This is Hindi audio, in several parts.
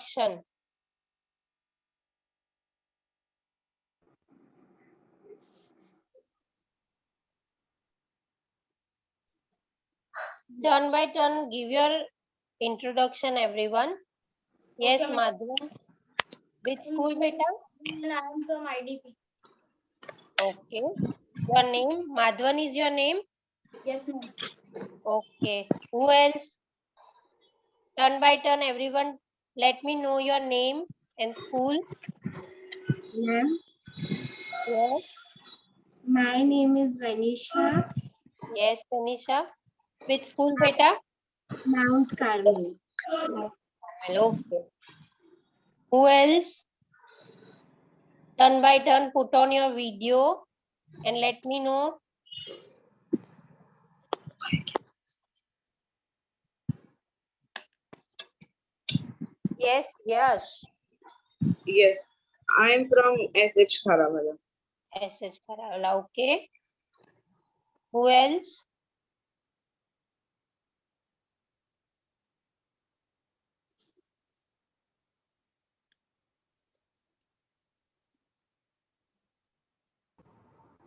introduction. Turn by turn, give your introduction, everyone. Yes, Okay, Madhu. Which school, beta? and I am from IDP. Okay. Your name? Madhvan is your name? Yes, ma'am. Okay. Who else? Turn by turn, everyone. Let me know your name and school. Ma'am, Yes. my name is Vanisha, Yes, Tanisha. Which school, beta? Mount Carmel. Okay. Who else? Turn by turn, put on your video and let me know. Yes, yes. Yes, I am from SH Kharavada. SH Karavala. Okay. Who else?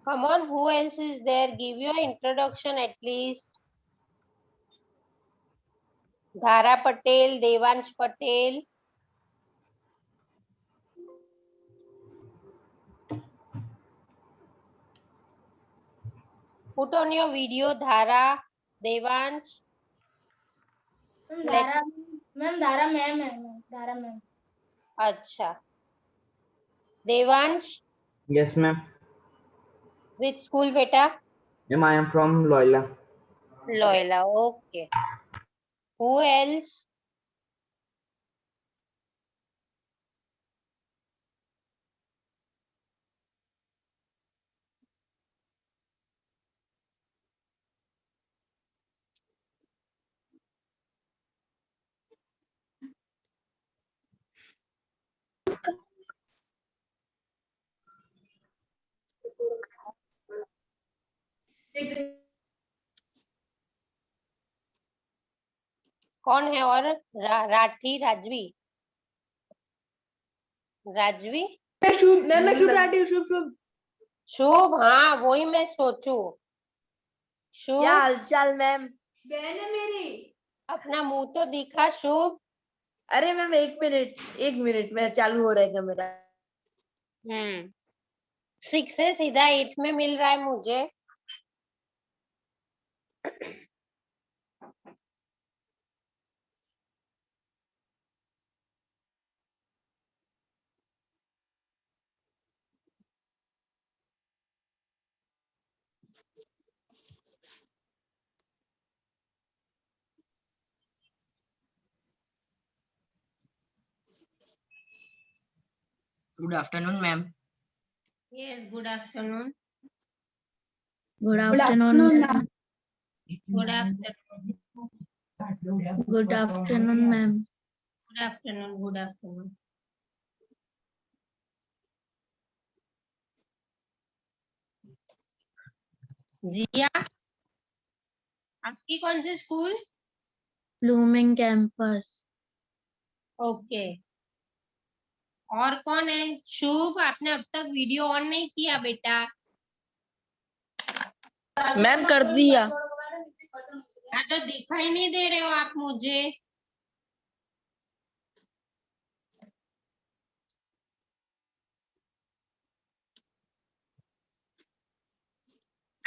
Come on, who else is there? Give your introduction at least. Dhara Patel, Devansh Patel. Put on your video, Dhara, Devansh. Dhara, ma'am, Dhara ma'am है, Dhara ma'am. Acha. Devansh, Yes, ma'am. which school, beta? Ma'am, I am from Loyola. Loyola. Okay. Who else? कौन है और राठी राजवी राजवी शुभ, मैं शुभ राठी हूँ, शुभ शुभ. शुभ, हाँ वही मैं सोचू. शुभ, क्या हालचाल मैम? बहन है मेरी. अपना मुंह तो दिखा शुभ. अरे मैम एक मिनट मैं चालू हो रहेगा मेरा. 6 से सीधा 8 में मिल रहा है मुझे. Good afternoon, ma'am. Yes, good afternoon. Good afternoon, ma'am. Good afternoon. Good afternoon, ma'am. Good afternoon. Good afternoon. जिया, आपकी कौन सी स्कूल? Blooming campus. ओके. और कौन है? शुभ, आपने अब तक वीडियो ऑन नहीं किया बेटा. मैम कर दिया. हाँ तो दिखाई नहीं दे रहे हो आप मुझे.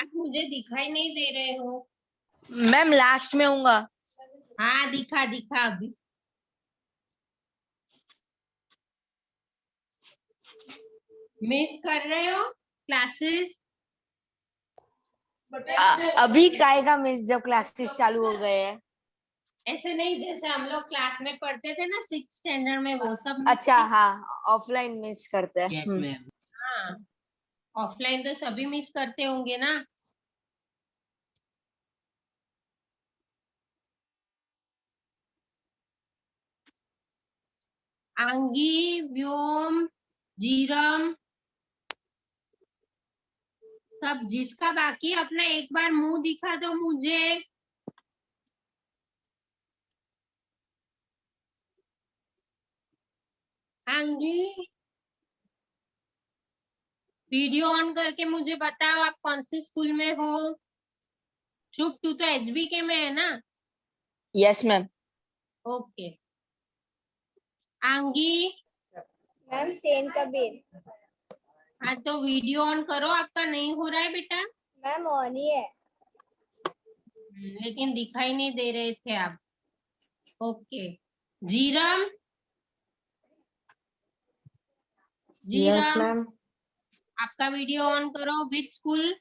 आप मुझे दिखाई नहीं दे रहे हो. मैम लास्ट में हूँगा. हाँ दिखा दिखा अभी. मिस कर रहे हो क्लासेस? अभी काय का मिस जब क्लासेस चालू हो गए हैं. ऐसे नहीं, जैसे हम लोग क्लास में पढ़ते थे ना 6th स्टैंडर्ड में, वो सब. अच्छा हाँ, ऑफलाइन मिस करते हैं. Yes, ma'am. हाँ, ऑफलाइन तो सभी मिस करते होंगे ना. आंगी, व्योम, जीरम, सब जिसका बाकी अपना एक बार मुंह दिखा दो मुझे. आंगी, वीडियो ऑन करके मुझे बताओ आप कौन से स्कूल में हो। शुभ, तू तो HBK में है ना? Yes ma'am. Okay. Aangi, ma'am Sen Kabir. हाँ तो वीडियो ऑन करो, आपका नहीं हो रहा है बेटा। मैम ऑन ही है। लेकिन दिखाई नहीं दे रहे थे आप। Okay. Jhiram, Yes, Jhiram, ma'am. आपका वीडियो ऑन करो। Which school?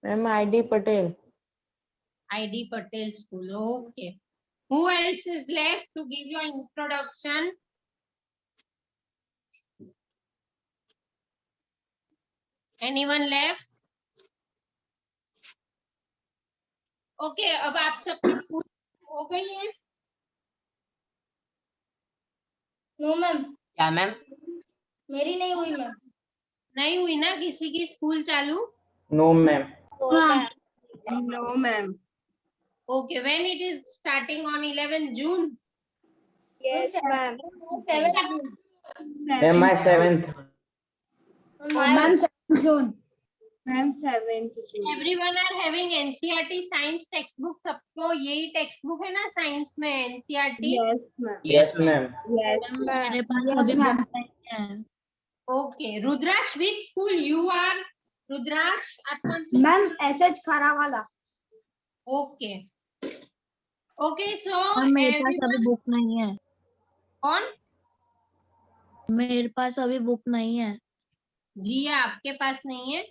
Ma'am, ID Patel. ID Patel School. Okay. Who else is left to give your introduction? Anyone left? Okay, अब आप सबकी स्कूल हो गई है? नो मैम, क्या मैम? मेरी नहीं हुई मैम। नहीं हुई ना किसी की स्कूल चालू? No, ma'am. No ma'am. Okay, when it is starting on 11 June? Yes ma'am. 7 June. Ma'am, my 7th. Ma'am 7 June. Ma'am 7 June. Everyone are having NCERT science textbook. सबको यही टेक्स्ट है ना साइंस में NCERT? Yes ma'am. Yes, ma'am. Yes मेरे पास Yes, अभी ma'am. बुक नहीं है। Okay, Rudraksh, which school you are? Rudraksh, आप कौन सी? मैम SH खारा वाला। Okay. Okay, so और मेरे पास everyone, अभी बुक नहीं है। कौन? मेरे पास अभी बुक नहीं है। जी आपके पास नहीं है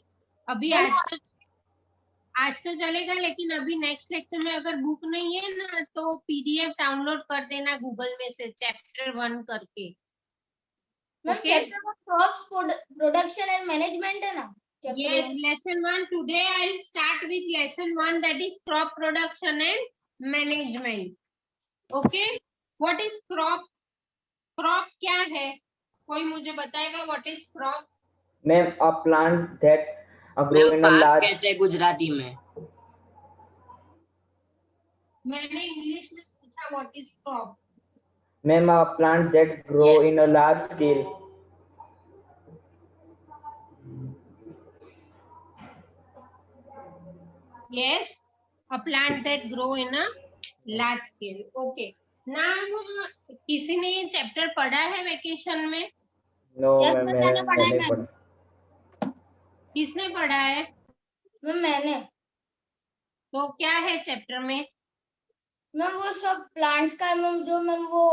अभी। आज तो चलेगा, लेकिन अभी नेक्स्ट लेक्चर में अगर बुक नहीं है ना तो PDF डाउनलोड कर देना गूगल में से चैप्टर 1 करके। Ma'am Okay. Chapter 1 crops production and management है ना? Yes, lesson 1. Today I'll start with lesson 1, that is crop production and management. Okay. What is crop? Crop क्या है? कोई मुझे बताएगा what is crop? Ma'am, a plant that grow ma'am in a पाक large. कहते हैं गुजराती में। मैंने इंग्लिश में पूछा what is crop? Ma'am, a plant that grow Yes. in a large scale. Yes, a plant that grow in a large scale. Okay. Now, किसी ने ये चैप्टर पढ़ा है वेकेशन में? No, Yes, ma'am, ma'am, मैंने पढ़ा है, नहीं ma'am. पढ़ा। किसने पढ़ा है? मैम मैंने। तो क्या है चैप्टर में? मैम वो सब प्लांट्स का है मैम, जो मैम वो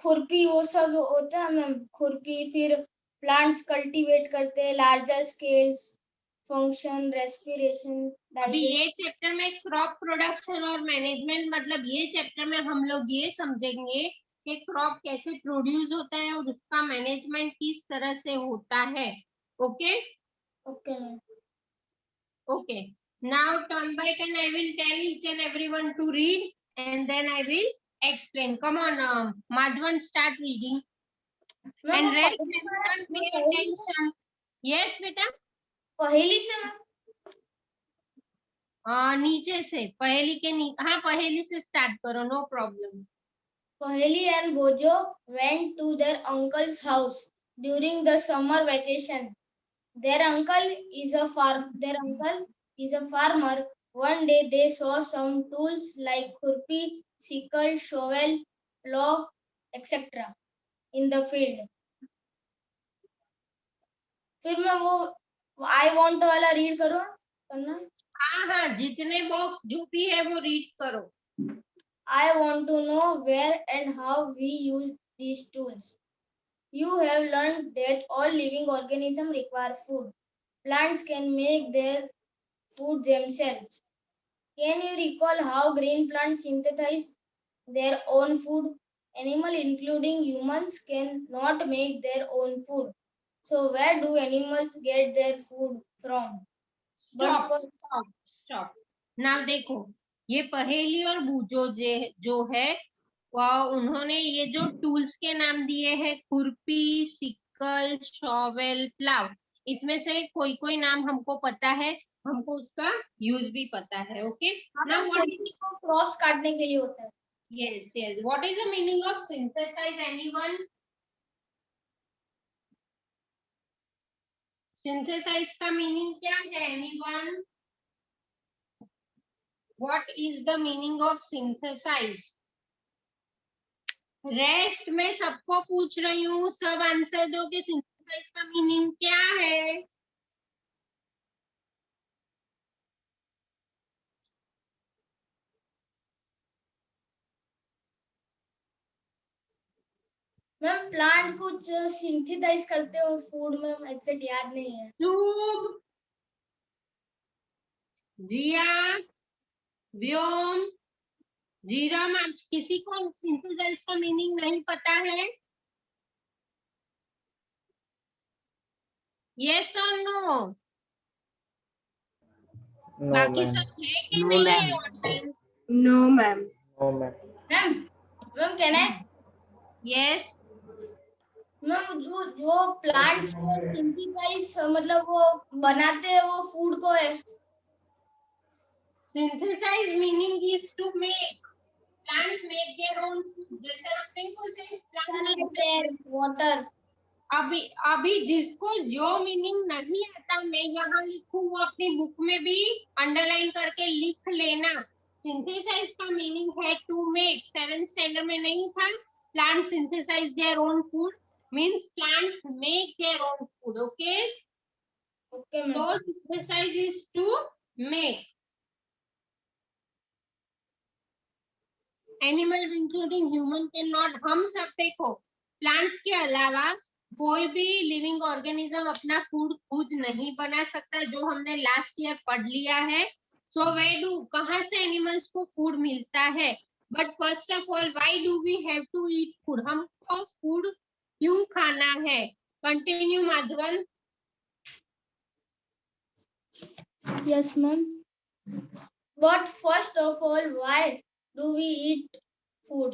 खुरपी वो सब होता है मैम। खुरपी, फिर प्लांट्स कल्टीवेट करते हैं, लार्जर स्केल्स, फंक्शन, रेस्पिरेशन, अभी डाइजेशन। ये चैप्टर में क्रॉप प्रोडक्शन और मैनेजमेंट, मतलब ये चैप्टर में हम लोग ये समझेंगे कि क्रॉप कैसे प्रोड्यूस होता है और उसका मैनेजमेंट किस तरह से होता है। Okay okay ma'am. Okay. Now turn by turn I will tell each and everyone to read and then I will explain. Come on, Madhvan, start reading and rest everyone pay attention. Yes बेटा? पहेली से मैम। नीचे से पहेली के हाँ पहेली से स्टार्ट करो, no problem. Paheli and Bojo went to their uncle's house during the summer vacation. Their uncle is a farmer. One day they saw some tools like khurpi, sickle, shovel, plow, etc. in the field. फिर मैं वो I want वाला रीड करो करना। हाँ, जितने बॉक्स जो भी है वो रीड करो। I want to know where and how we use these tools. You have learned that all living organisms require food. Plants can make their food themselves. Can you recall how green plants synthesize their own food? Animals, including humans, cannot make their own food. So where do animals get their food from? Stop. Now देखो, ये पहेली और बूझो जो है वह उन्होंने ये जो टूल्स के नाम दिए हैं, खुरपी, सिकल, शॉवेल, प्लाव, इसमें से कोई कोई नाम हमको पता है, हमको उसका यूज भी पता है। Okay now what is crops काटने के लिए होता है। yes what is the meaning of synthesize? Anyone? Synthesize का मीनिंग क्या है? Anyone? What is the meaning of synthesize? Rest मैं सबको पूछ रही हूँ, सब आंसर दो कि सिंथेसाइज का मीनिंग क्या है? मैम प्लांट कुछ सिंथेसाइज करते हो फूड, मैम एग्जैक्ट याद नहीं है। चुप। जिया, व्योम, जीरम, आप किसी को सिंथेसाइज का मीनिंग नहीं पता है? यस और नो? No, बाकी ma'am. सब है कि No, नहीं है ma'am. Online? No, ma'am. No, ma'am. Ma'am ma'am कहना है यस। मैम, जो प्लांट्स सिंथेसाइज मतलब वो बनाते हैं वो फूड को है। Synthesize meaning is to make. Plants make their own food. जैसे आप नहीं बोलते प्लांट्स। वाटर। अभी जिसको जो मीनिंग नहीं आता मैं यहाँ लिखूं वो अपनी बुक में भी अंडरलाइन करके लिख लेना। सिंथेसाइज का मीनिंग है टू मेक। 7th स्टैंडर्ड में नहीं था? Plant synthesize their own food means plants make their own food. Okay, okay ma'am. so synthesize is to make. Animals including human cannot। हम सब देखो प्लांट्स के अलावा कोई भी लिविंग ऑर्गेनिज्म अपना फूड खुद नहीं बना सकता, जो हमने लास्ट ईयर पढ़ लिया है। सो वे डू, कहाँ से एनिमल्स को फूड मिलता है? But first of all why do we have to eat food? हमको फूड क्यों खाना है? Continue Madhavan. Yes, ma'am. But first of all, why do we eat food?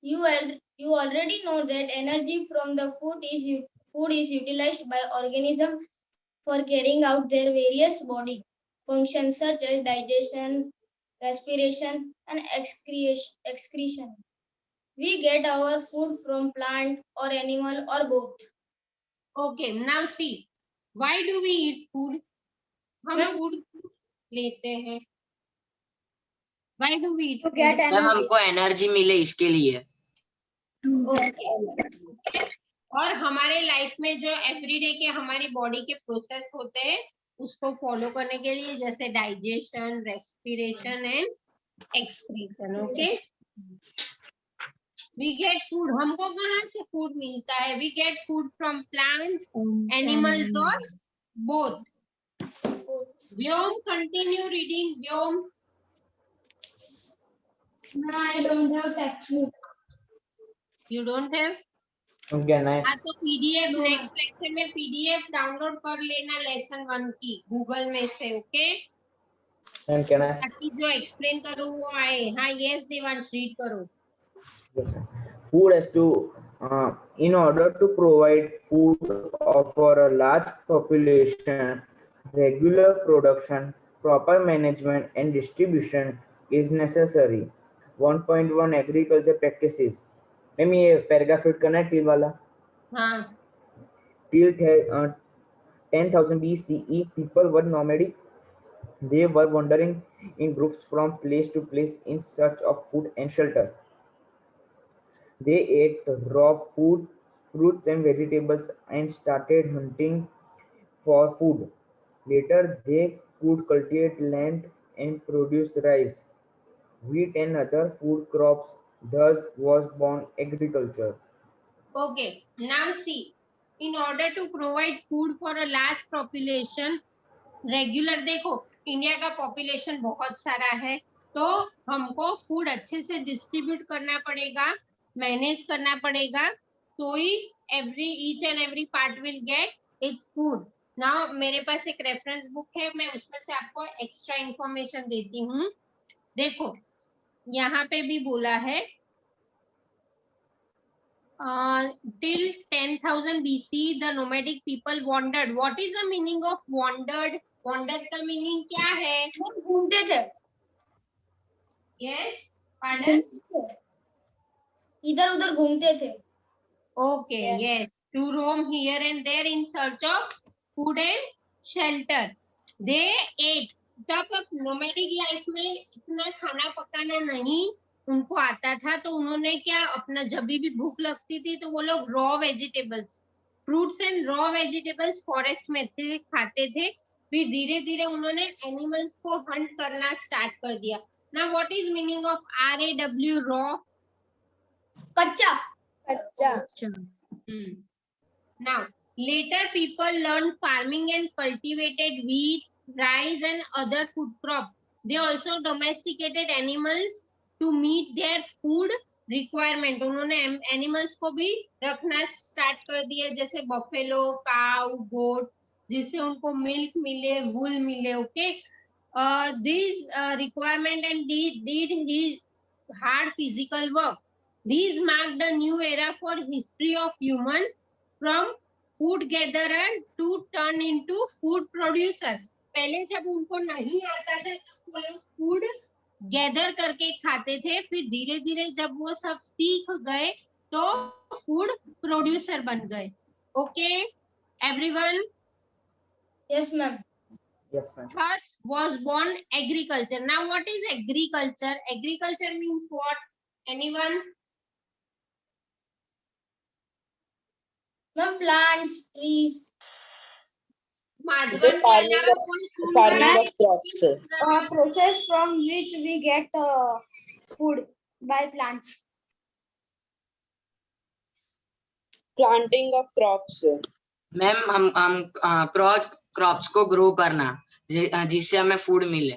You already know that energy from the food is utilized by organism for carrying out their various body functions such as digestion, respiration, and excretion. We get our food from plant or animal or both. Okay, now see, why do we eat food? हम Ma'am, फूड लेते हैं। Why do we eat To food? get ma'am energy. हमको एनर्जी मिले इसके लिए। Okay. और हमारे लाइफ में जो एवरीडे के हमारी बॉडी के प्रोसेस होते हैं उसको फॉलो करने के लिए, जैसे digestion, respiration and excretion. Okay, we get food. हमको कहाँ से फूड मिलता है? We get food from plants, animals और both. Vyom, continue reading. Vyom. no, I don't have textbook. You don't have? Okay, nice. हाँ, तो पीडीएफ नेक्स्ट लेक्चर में पीडीएफ डाउनलोड कर लेना लेसन 1 की गूगल में से। Okay, And can I? ताकि जो एक्सप्लेन करूँ वो आए। हाँ, यस देवांश, रीड करो। Yes, ma'am. Food has to, in order to provide food for a large population, regular production, proper management, and distribution is necessary. 1.1 agriculture practices. Ma'am ये पैराग्राफ फिट करना है टिल वाला। हाँ, Till 10,000 BCE, people were nomadic. They were wandering in groups from place to place in search of food and shelter. They ate raw food, fruits and vegetables and started hunting for food. Later, they could cultivate land and produce rice, wheat and other food crops. Thus was born agriculture. Okay, now see, in order to provide food for a large population, regular, देखो इंडिया का पॉपुलेशन बहुत सारा है, तो हमको फूड अच्छे से डिस्ट्रीब्यूट करना पड़ेगा, मैनेज करना पड़ेगा, तो he every each and every part will get its food. Now मेरे पास एक रेफरेंस बुक है, मैं उसमें से आपको एक्स्ट्रा इंफॉर्मेशन देती हूँ। देखो यहाँ पे भी बोला है till 10,000 BC the nomadic people wandered. What is the meaning of wandered? Wandered का meaning क्या है? घूमते थे। Yes, pardon? इधर उधर घूमते थे। Okay, yes. To roam here and there in search of food and shelter. They ate. तब नोमैडिक लाइफ में इतना खाना पकाना नहीं उनको आता था, तो उन्होंने क्या अपना जब भी भूख लगती थी तो वो लोग raw vegetables, fruits and raw vegetables forest में थे, खाते थे। फिर धीरे धीरे उन्होंने एनिमल्स को हंट करना स्टार्ट कर दिया। Now what is meaning of RAW raw? कच्चा। कच्चा। Now, later people learned farming and cultivated wheat, rice and other food crops. They also domesticated animals to meet their food requirement. उन्होंने एनिमल्स को भी रखना स्टार्ट कर दिया, जैसे बफेलो, काउ, गोट, जिससे उनको मिल्क मिले, वूल मिले। Okay, these requirement and did his hard physical work. These marked a new era for history of human, from food gatherer to turn into food producer. पहले जब उनको नहीं आता था तो वो लोग फूड गैदर करके खाते थे, फिर धीरे धीरे जब वो सब सीख गए तो फूड प्रोड्यूसर बन गए। Okay everyone? Yes ma'am. Yes, ma'am. First was born agriculture. Now what is agriculture? Agriculture means what? Anyone? Ma'am plants, trees. Madhavan The के farming अलावा of- कोई सुन farming रहा of crops, sir. Process from which we get food by plants. Planting of crops, sir. Ma'am हम क्रॉप्स को ग्रो करना जिससे हमें फूड मिले।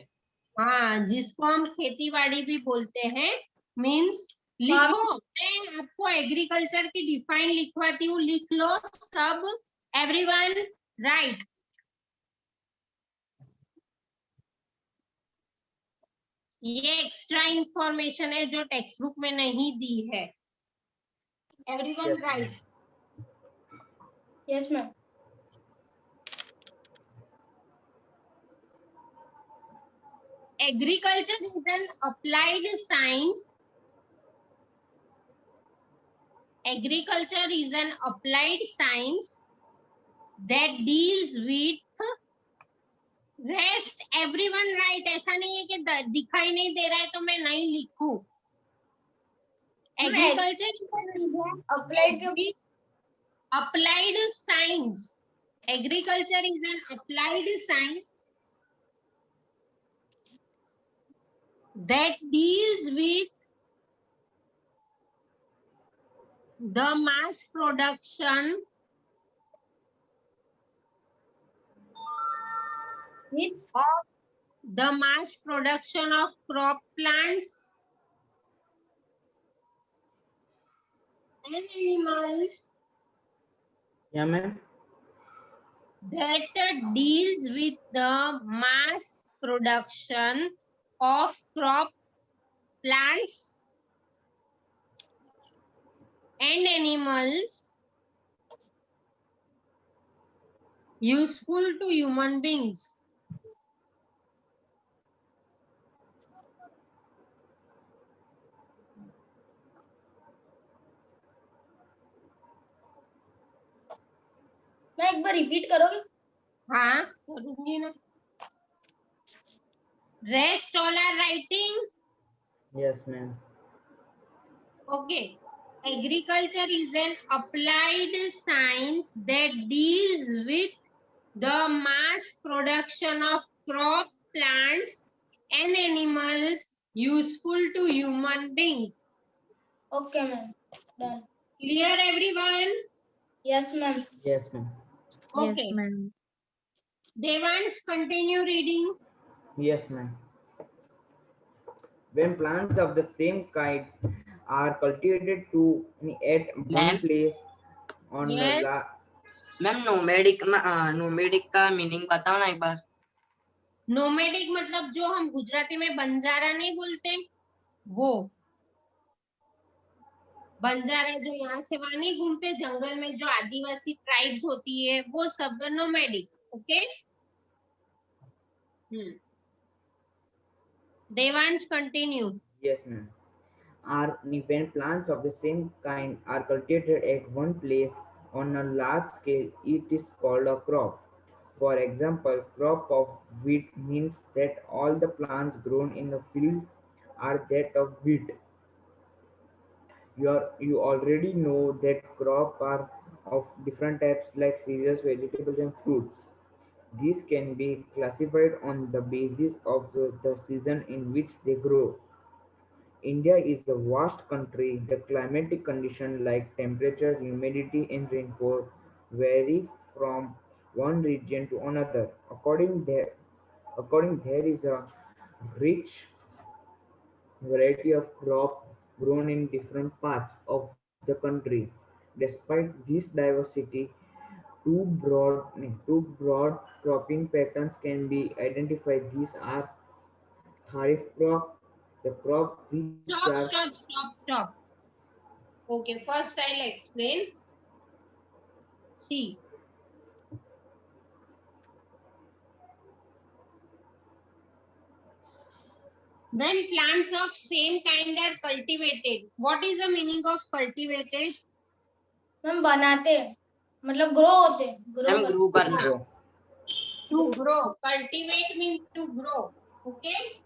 हाँ, जिसको हम खेती बाड़ी भी बोलते हैं। मीन्स लिखो, मैं आपको एग्रीकल्चर की डिफाइन लिखवाती हूँ, लिख लो सब। Everyone right. ये एक्स्ट्रा इंफॉर्मेशन है जो टेक्स्ट बुक में नहीं दी है। Everyone right. Yes ma'am. Agriculture is an applied science. Agriculture is an applied science that deals with rest. Everyone right? ऐसा नहीं है कि दिखाई नहीं दे रहा है तो मैं नहीं लिखूं। Agriculture is an applied science. Agriculture is an applied science that deals with the mass production of the mass production of crop plants and animals Yeah, ma'am. that deals with the mass production of crop plants and animals useful to human beings. मैं एक बार रिपीट करोगे? हाँ करूंगी ना। Rest all are writing. Yes, ma'am. Okay. Agriculture is an applied science that deals with the mass production of crop plants and animals useful to human beings. Okay ma'am. Done. Clear everyone? Yes ma'am. Yes, ma'am. Okay. Yes, ma'am. Devansh, continue reading. Yes, ma'am. When plants of the same kind are cultivated at one Ma'am? place on Yes. Ma'am nomadic का मीनिंग बताओ ना एक बार। नोमैडिक मतलब जो हम गुजराती में बंजारा नहीं बोलते, वो बंजारा जो यहाँ से वहां नहीं घूमते, जंगल में जो आदिवासी ट्राइब्स होती है वो सब nomadic. Okay Devansh continue. Yes, ma'am. When plants of the same kind are cultivated at one place on a large scale, it is called a crop. For example, crop of wheat means that all the plants grown in the field are that of wheat. You already know that crops are of different types like cereals, vegetables, and fruits. These can be classified on the basis of the season in which they grow. India is a vast country. The climatic conditions like temperature, humidity, and rainfall vary from one region to another. According there is a rich variety of crop grown in different parts of the country. Despite this diversity, two broad cropping patterns can be identified. These are kharif crop, the crop which are Stop. Okay, first I'll explain. See, when plants of same kind are cultivated, what is the meaning of cultivated? Ma'am बनाते हैं, मतलब ग्रो होते हैं, मैम ग्रो करना। grow. To grow. Cultivate means to grow. Okay?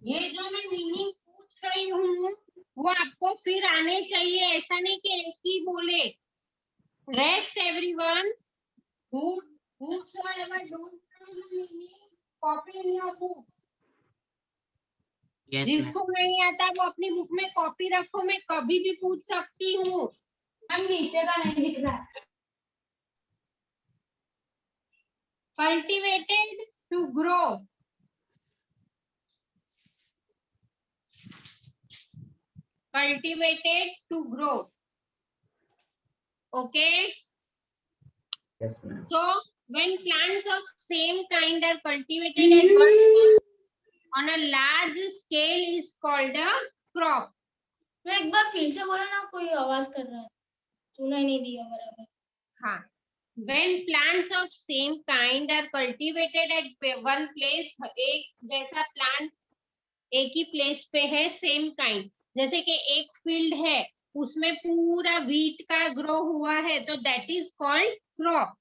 ये जो मैं मीनिंग पूछ रही हूँ वो आपको फिर आने चाहिए, ऐसा नहीं कि एक ही बोले। Rest everyone whosoever don't know the meaning, copy in your book. Yes ma'am. जिसको नहीं आता वो अपनी बुक में कॉपी रखो, मैं कभी भी पूछ सकती हूँ। हम नीचे का नहीं लिख रहा। Cultivated to grow. Cultivated to grow. Okay. Yes, ma'am. So when plants of same kind are cultivated at one time on a large scale is called a crop. मैं एक बार फिर से बोलो ना, कोई आवाज कर रहा है, सुनाई नहीं दिया बराबर। हाँ. When plants of same kind are cultivated at one place, एक जैसा plant एक ही प्लेस पे है, सेम काइंड, जैसे कि एक फील्ड है उसमें पूरा व्हीट का ग्रो हुआ है, तो that is called crop.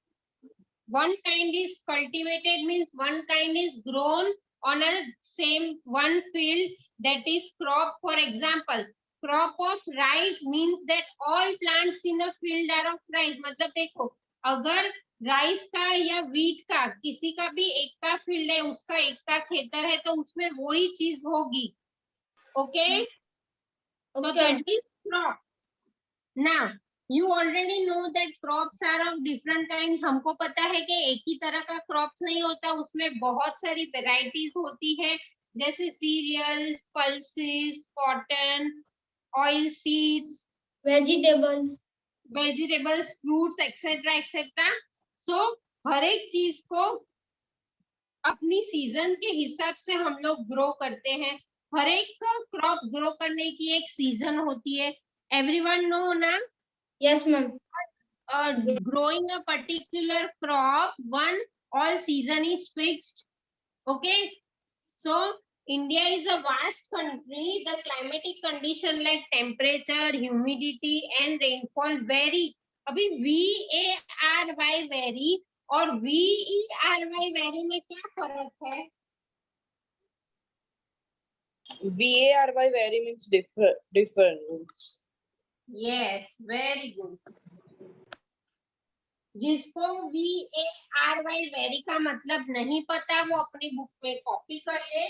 One kind is cultivated means one kind is grown on a same one field, that is crop. For example, crop of rice means that all plants in the field are of rice. मतलब देखो, अगर राइस का या व्हीट का किसी का भी एक का फील्ड है, उसका एक का खेतर है, तो उसमें वही चीज होगी. Okay, so that is crop. Now you already know that crops are of different kinds. हमको पता है कि एक ही तरह का क्रॉप्स नहीं होता, उसमें बहुत सारी वेराइटीज होती है, जैसे cereals, pulses, cotton, oil seeds, vegetables, fruits, etcetera etcetera. So हर एक चीज को अपनी सीजन के हिसाब से हम लोग ग्रो करते हैं. हर एक क्रॉप ग्रो करने की एक सीजन होती है. एवरीवन नो ना? Yes ma'am. Growing a particular crop, all season is fixed. Okay, so India is a vast country. The climatic condition like temperature, humidity and rainfall vary. अभी VARY vary और VERY vary में क्या फर्क है? VARY vary means different. Yes, very good. जिसको VARY वेरी का मतलब नहीं पता वो अपनी बुक में कॉपी कर ले.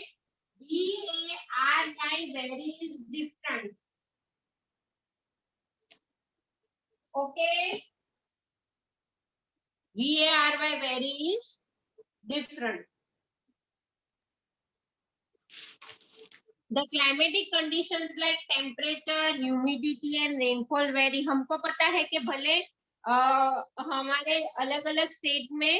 VARY very is different. Okay, VARY very is different. The climatic conditions like temperature, humidity and rainfall vary. हमको पता है कि भले हमारे अलग अलग स्टेट में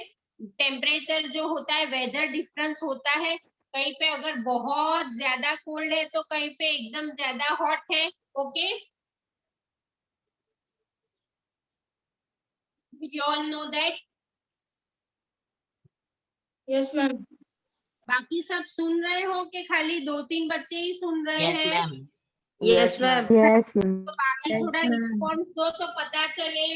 टेम्परेचर जो होता है, वेदर डिफरेंस होता है. कहीं पे अगर बहुत ज्यादा कोल्ड है तो कहीं पे एकदम ज्यादा हॉट है. Okay, you all know that. Yes ma'am. बाकी सब सुन रहे हो कि खाली 2-3 बच्चे ही सुन रहे यस हैं? मैम। Yes, ma'am. Yes. तो बाकी थोड़ा रिस्पॉन्स दो तो पता चले.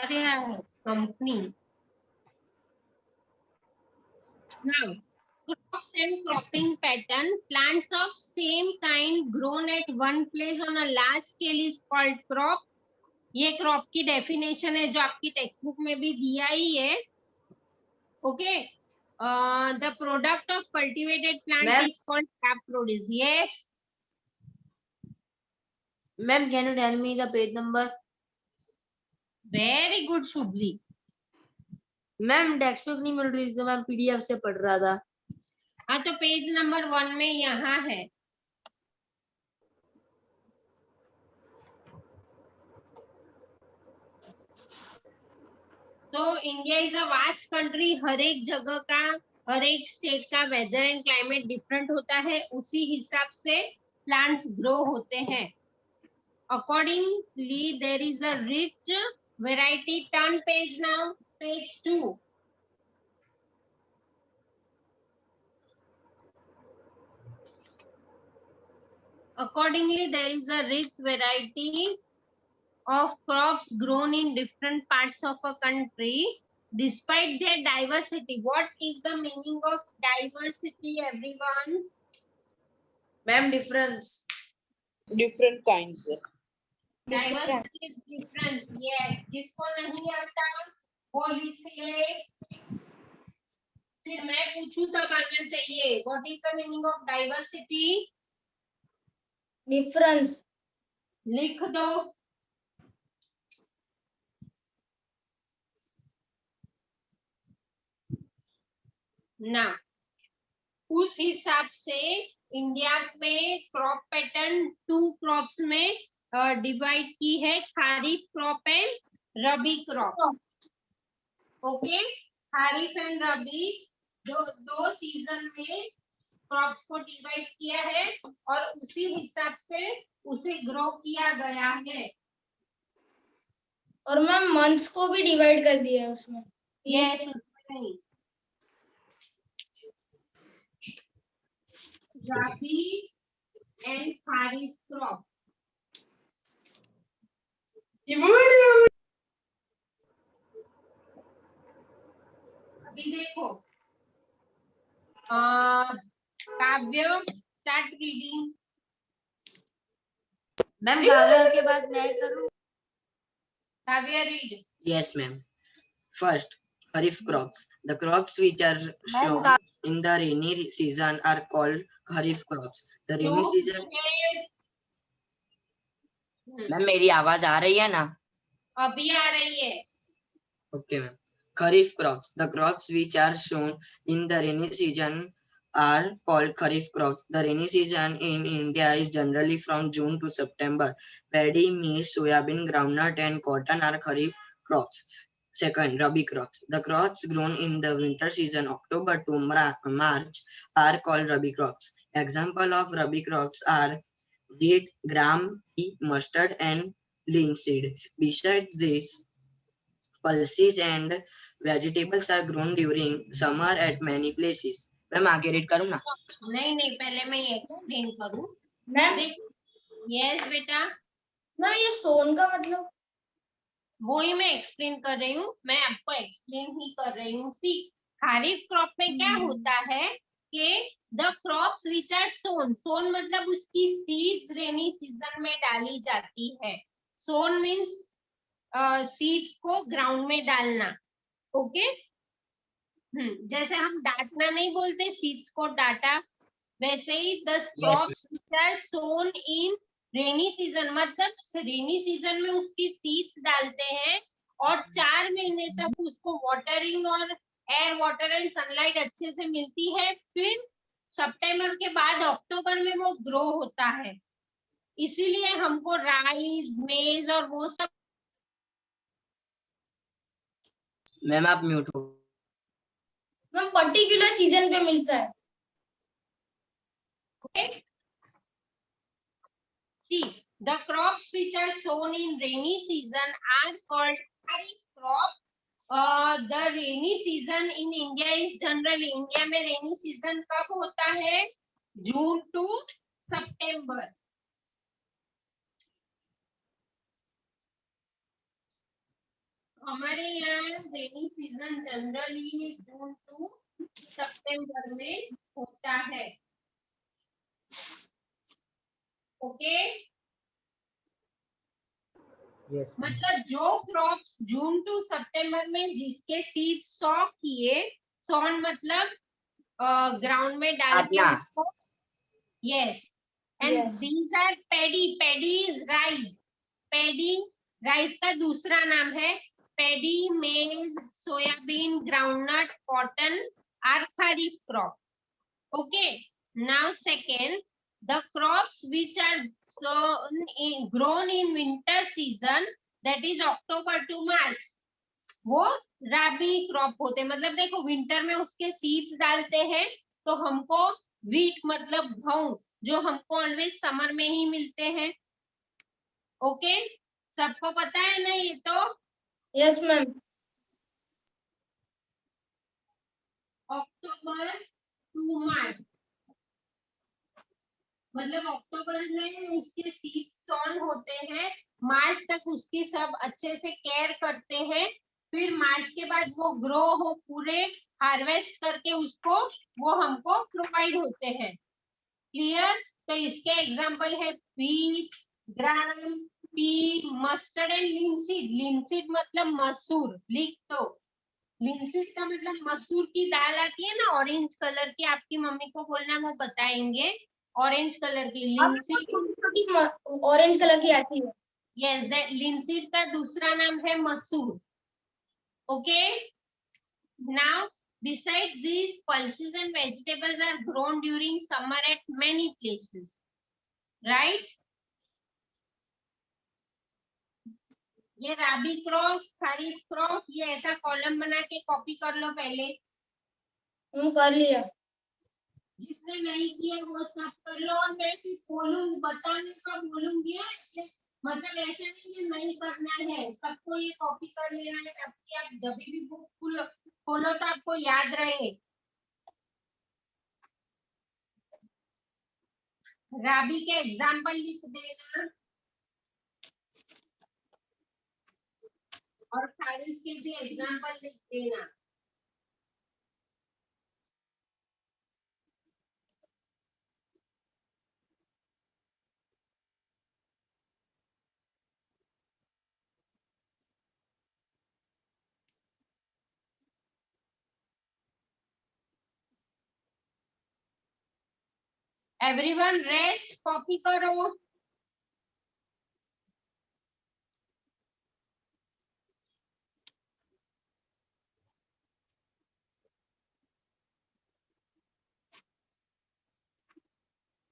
कार्य company. Now, crops and cropping pattern. Plants of same kind grown at one place on a large scale is called crop. ये क्रॉप की डेफिनेशन है जो आपकी टेक्स्ट बुक में भी दिया ही है. Okay. The product of cultivated plant is called crop produce. Yes Ma'am, can you tell me the page number? Very good Shubhli. Ma'am textbook नहीं मिल रही तो मैम पीडीएफ से पढ़ रहा था. हाँ तो पेज नंबर 1 में यहाँ है. So India is a vast country. हर एक जगह का, हर एक स्टेट का वेदर एंड क्लाइमेट डिफरेंट होता है. उसी हिसाब से प्लांट्स ग्रो होते हैं. Accordingly, there is a rich variety. Turn page now. Page 2. Accordingly, there is a rich variety of crops grown in different parts of a country despite their diversity. What is the meaning of diversity, everyone? Ma'am difference. Different kinds. Diversity is difference. Yes. जिसको नहीं आता वो लिख ले. फिर मैं पूछूं तब आना चाहिए. What is the meaning of diversity? Difference. लिख दो. ना उस हिसाब से इंडिया में क्रॉप पैटर्न 2 क्रॉप्स में डिवाइड की है. Kharif crop and rabi crop. Okay. Kharif and rabi दो सीजन में क्रॉप्स को डिवाइड किया है और उसी हिसाब से उसे ग्रो किया गया है. और मैम मंथ्स को भी डिवाइड कर दिया है उसमें. Yes. Rabi and kharif crop. अभी देखो काव्य स्टार्ट रीडिंग. मैम काव्य के बाद मैं करूँ. काव्य read. Yes, ma'am. First, Kharif crops. The crops which are shown in the rainy season are called Kharif crops. The rainy season. Ma'am मेरी आवाज आ रही है ना? अभी आ रही है. Okay, ma'am. Kharif crops. The crops which are shown in the rainy season are called Kharif crops. The rainy season in India is generally from June to September. Paddy, maize, soybean, groundnut, and cotton are Kharif crops. Second, Rabi crops. The crops grown in the winter season, October to March, are called Rabi crops. Example of Rabi crops are wheat, gram, pea, mustard, and linseed. Besides this, pulses and vegetables are grown during summer at many places. Ma'am आगे रीड करूँ ना? नहीं पहले मैं ये एक्सप्लेन करूँ. मैम. यस बेटा. मैम ये सोन का मतलब वो ही मैं एक्सप्लेन कर रही हूँ. मैं आपको एक्सप्लेन ही कर रही हूँ. सी खारिफ क्रॉप में क्या होता है कि द क्रॉप्स विच आर सोन. सोन मतलब उसकी सीड्स रेनी सीजन में डाली जाती है. सोन मीन्स सीड्स को ग्राउंड में डालना. ओके. जैसे हम डांटना नहीं बोलते सीड्स को डाटा, वैसे ही the crops which are sown in rainy season मतलब रेनी सीजन में उसकी सीड्स डालते हैं और 4 महीने तक उसको वाटरिंग और एयर वाटर एंड सनलाइट अच्छे से मिलती है. फिर सितंबर के बाद अक्टूबर में वो ग्रो होता है. इसीलिए हमको राइस, मेज और वो सब. मैम आप म्यूट हो. मैम पर्टिकुलर सीजन पे मिलता है. Okay. See, the crops which are sown in rainy season are called kharif crop. The rainy season in India is generally, India में rainy season कब होता है? June to September. हमारे यहाँ rainy season generally June to September में होता है। Okay Yes. मतलब जो क्रॉप्स जून टू सितंबर में जिसके सीड सॉ किए, सॉन मतलब ग्राउंड में डाल के काटना। उसको, yes, and Yes. These are paddy. Paddy is rice. Paddy rice का दूसरा नाम है। Paddy, maize, soybean, groundnut, cotton are kharif crop. Okay, now second, the crops which are grown in winter season, that is October to March, वो राबी क्रॉप होते हैं। मतलब देखो विंटर में उसके सीड्स डालते हैं तो हमको वीट मतलब गेहूं जो हमको ऑलवेज समर में ही मिलते हैं। ओके, सबको पता है ना ये तो? Yes, ma'am. अक्टूबर टू मार्च मतलब अक्टूबर में उसके सीड्स सॉन होते हैं, मार्च तक उसकी सब अच्छे से केयर करते हैं, फिर मार्च के बाद वो ग्रो हो पूरे, हार्वेस्ट करके उसको वो हमको प्रोवाइड होते हैं। क्लियर? तो इसके एग्जांपल है wheat, gram, P, mustard and linseed. Linseed मतलब मसूर। लिख दो, लिनसीड का मतलब मसूर की दाल आती है ना ऑरेंज कलर की, आपकी मम्मी को बोलना वो बताएंगे। ऑरेंज कलर की लिनसीड, ऑरेंज कलर की आती है। यस, दैट लिनसीड का दूसरा नाम है मसूर। Okay, now besides these, pulses and vegetables are grown during summer at many places, right? ये राबी क्रॉप, खरीफ क्रॉप, ये ऐसा कॉलम बना के कॉपी कर लो पहले। कर लिया। जिसने नहीं किया वो सब कर लो, और मैं फिर बोलूंगी, बताने का बोलूंगी। मतलब ऐसे नहीं करना है, सबको ये कॉपी कर लेना है ताकि आप जब भी बुक खोलो तो आपको याद रहे। राबी के एग्जाम्पल लिख देना और खरीफ के भी एग्जाम्पल लिख देना। एवरीवन रेस्ट, कॉपी करो।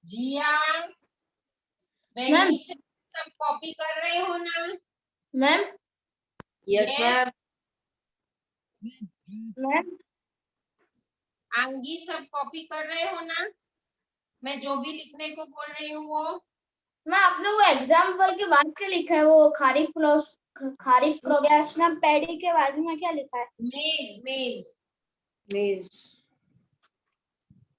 जिया, बेनिशा, सब कॉपी कर रहे हो ना? मैम? Yes ma'am. मैम? आंगी, सब कॉपी कर रहे हो ना? मैं जो भी लिखने को बोल रही हूँ वो। मैं आपने वो एग्जाम्पल के बाद क्या लिखा है? वो खरीफ क्रॉप। यस मैम, पैडी के बाद में क्या लिखा है? मेज, मेज। मेज।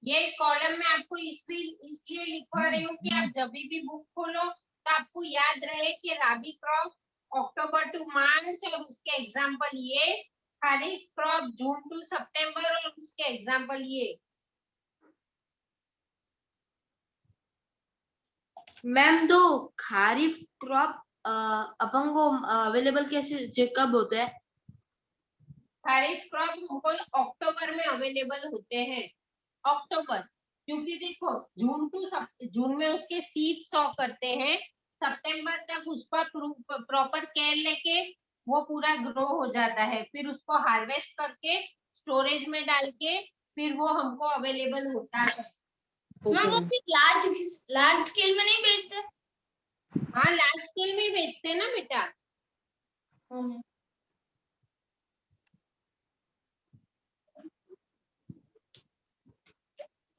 ये कॉलम में आपको इसलिए लिखवा रही हूँ कि आप जब भी बुक खोलो तो आपको याद रहे कि राबी क्रॉप अक्टूबर टू मार्च और उसके एग्जाम्पल ये, खरीफ क्रॉप जून टू सितंबर और उसके एग्जाम्पल ये। मैम दो खरीफ क्रॉप अपन को अवेलेबल कैसे कब होते हैं? खरीफ क्रॉप हमको अक्टूबर में अवेलेबल होते हैं। अक्टूबर, क्योंकि देखो जून में उसके सीड सॉ करते हैं, सितंबर तक उसका प्रॉपर केयर लेके वो पूरा ग्रो हो जाता है, फिर उसको हार्वेस्ट करके स्टोरेज में डाल के फिर वो हमको अवेलेबल होता है। मैम वो भी लार्ज स्केल में नहीं बेचते? हाँ, लार्ज स्केल में बेचते हैं ना बेटा।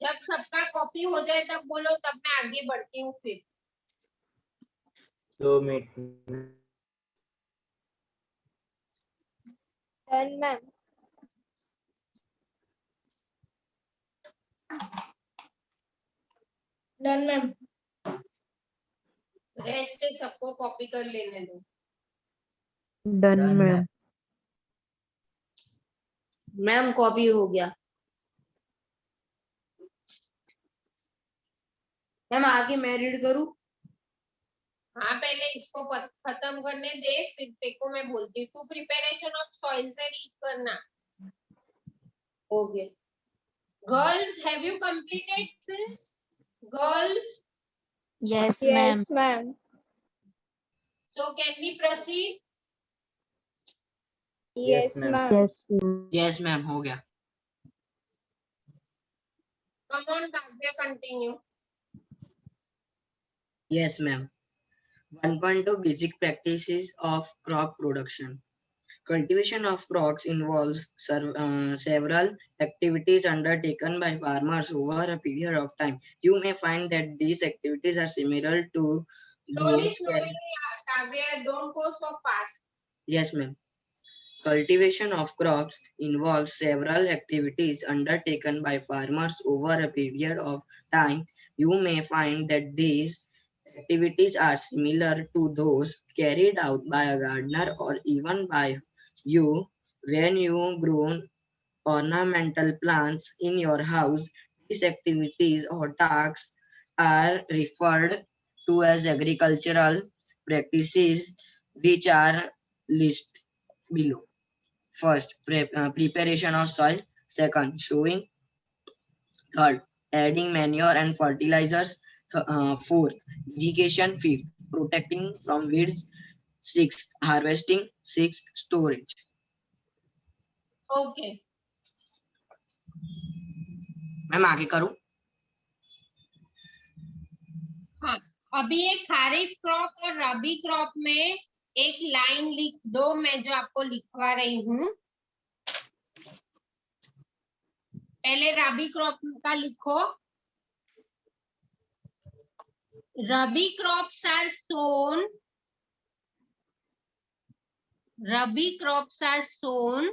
जब सबका कॉपी हो जाए तब बोलो, तब मैं आगे बढ़ती हूँ फिर। So Done, ma'am. Done ma'am. Rest सबको कॉपी कर लेने दो। Done ma'am. मैम कॉपी हो गया। मैम आगे मैं रीड करूँ? हाँ, पहले इसको खत्म करने दे, फिर तेको मैं बोलती हूँ। तू प्रिपरेशन ऑफ सॉइल से रीड करना। Okay. Girls, have you completed this? Girls, Yes, ma'am. Yes, ma'am. so can we proceed? Yes, Yes, ma'am. ma'am. Yes. Yes ma'am हो गया। Come on, Kavya, continue. Yes, ma'am. 1.2 Basic practices of crop production. Cultivation of crops involves several activities undertaken by farmers over a period of time. You may find that these activities are similar to Slowly, those slowly, Kavya, don't go so fast. Yes, ma'am. Cultivation of crops involves several activities undertaken by farmers over a period of time. You may find that these activities are similar to those carried out by a gardener or even by you when you grow ornamental plants in your house. These activities or tasks are referred to as agricultural practices, which are listed below. First, preparation of soil. Second, sowing. Third, adding manure and fertilizers. Fourth, irrigation. Fifth, protecting from weeds. Sixth, harvesting. Sixth, storage. Okay. Ma'am आगे करूं? हाँ, अभी ये खारिफ क्रॉप और रबी क्रॉप में एक लाइन लिख दो, मैं जो आपको लिखवा रही हूँ। पहले रबी क्रॉप का लिखो। Rabi crops are sown. Rabi crops are sown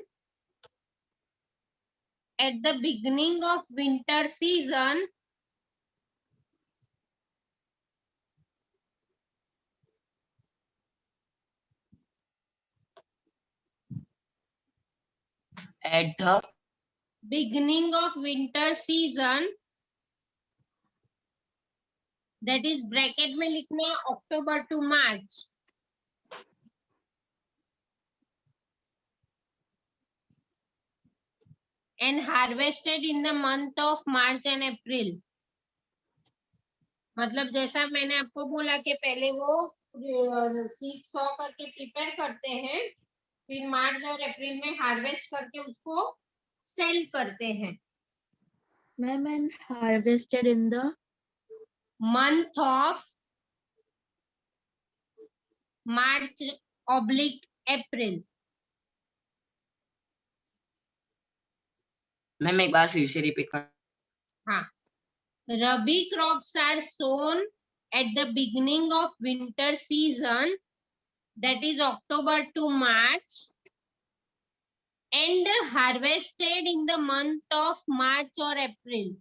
at the beginning of winter season At the beginning of winter season, that is bracket में लिखना October to March. And harvested in the month of March and April. मतलब जैसा मैंने आपको बोला कि पहले वो सीड सॉ करके प्रिपेयर करते हैं, फिर मार्च और अप्रैल में हार्वेस्ट करके उसको सेल करते हैं. Ma'am, and harvested in the month of March oblique April. Ma'am एक बार फिर से रिपीट कर. हाँ, rabi crops are sown at the beginning of winter season, that is October to March, and harvested in the month of March or April.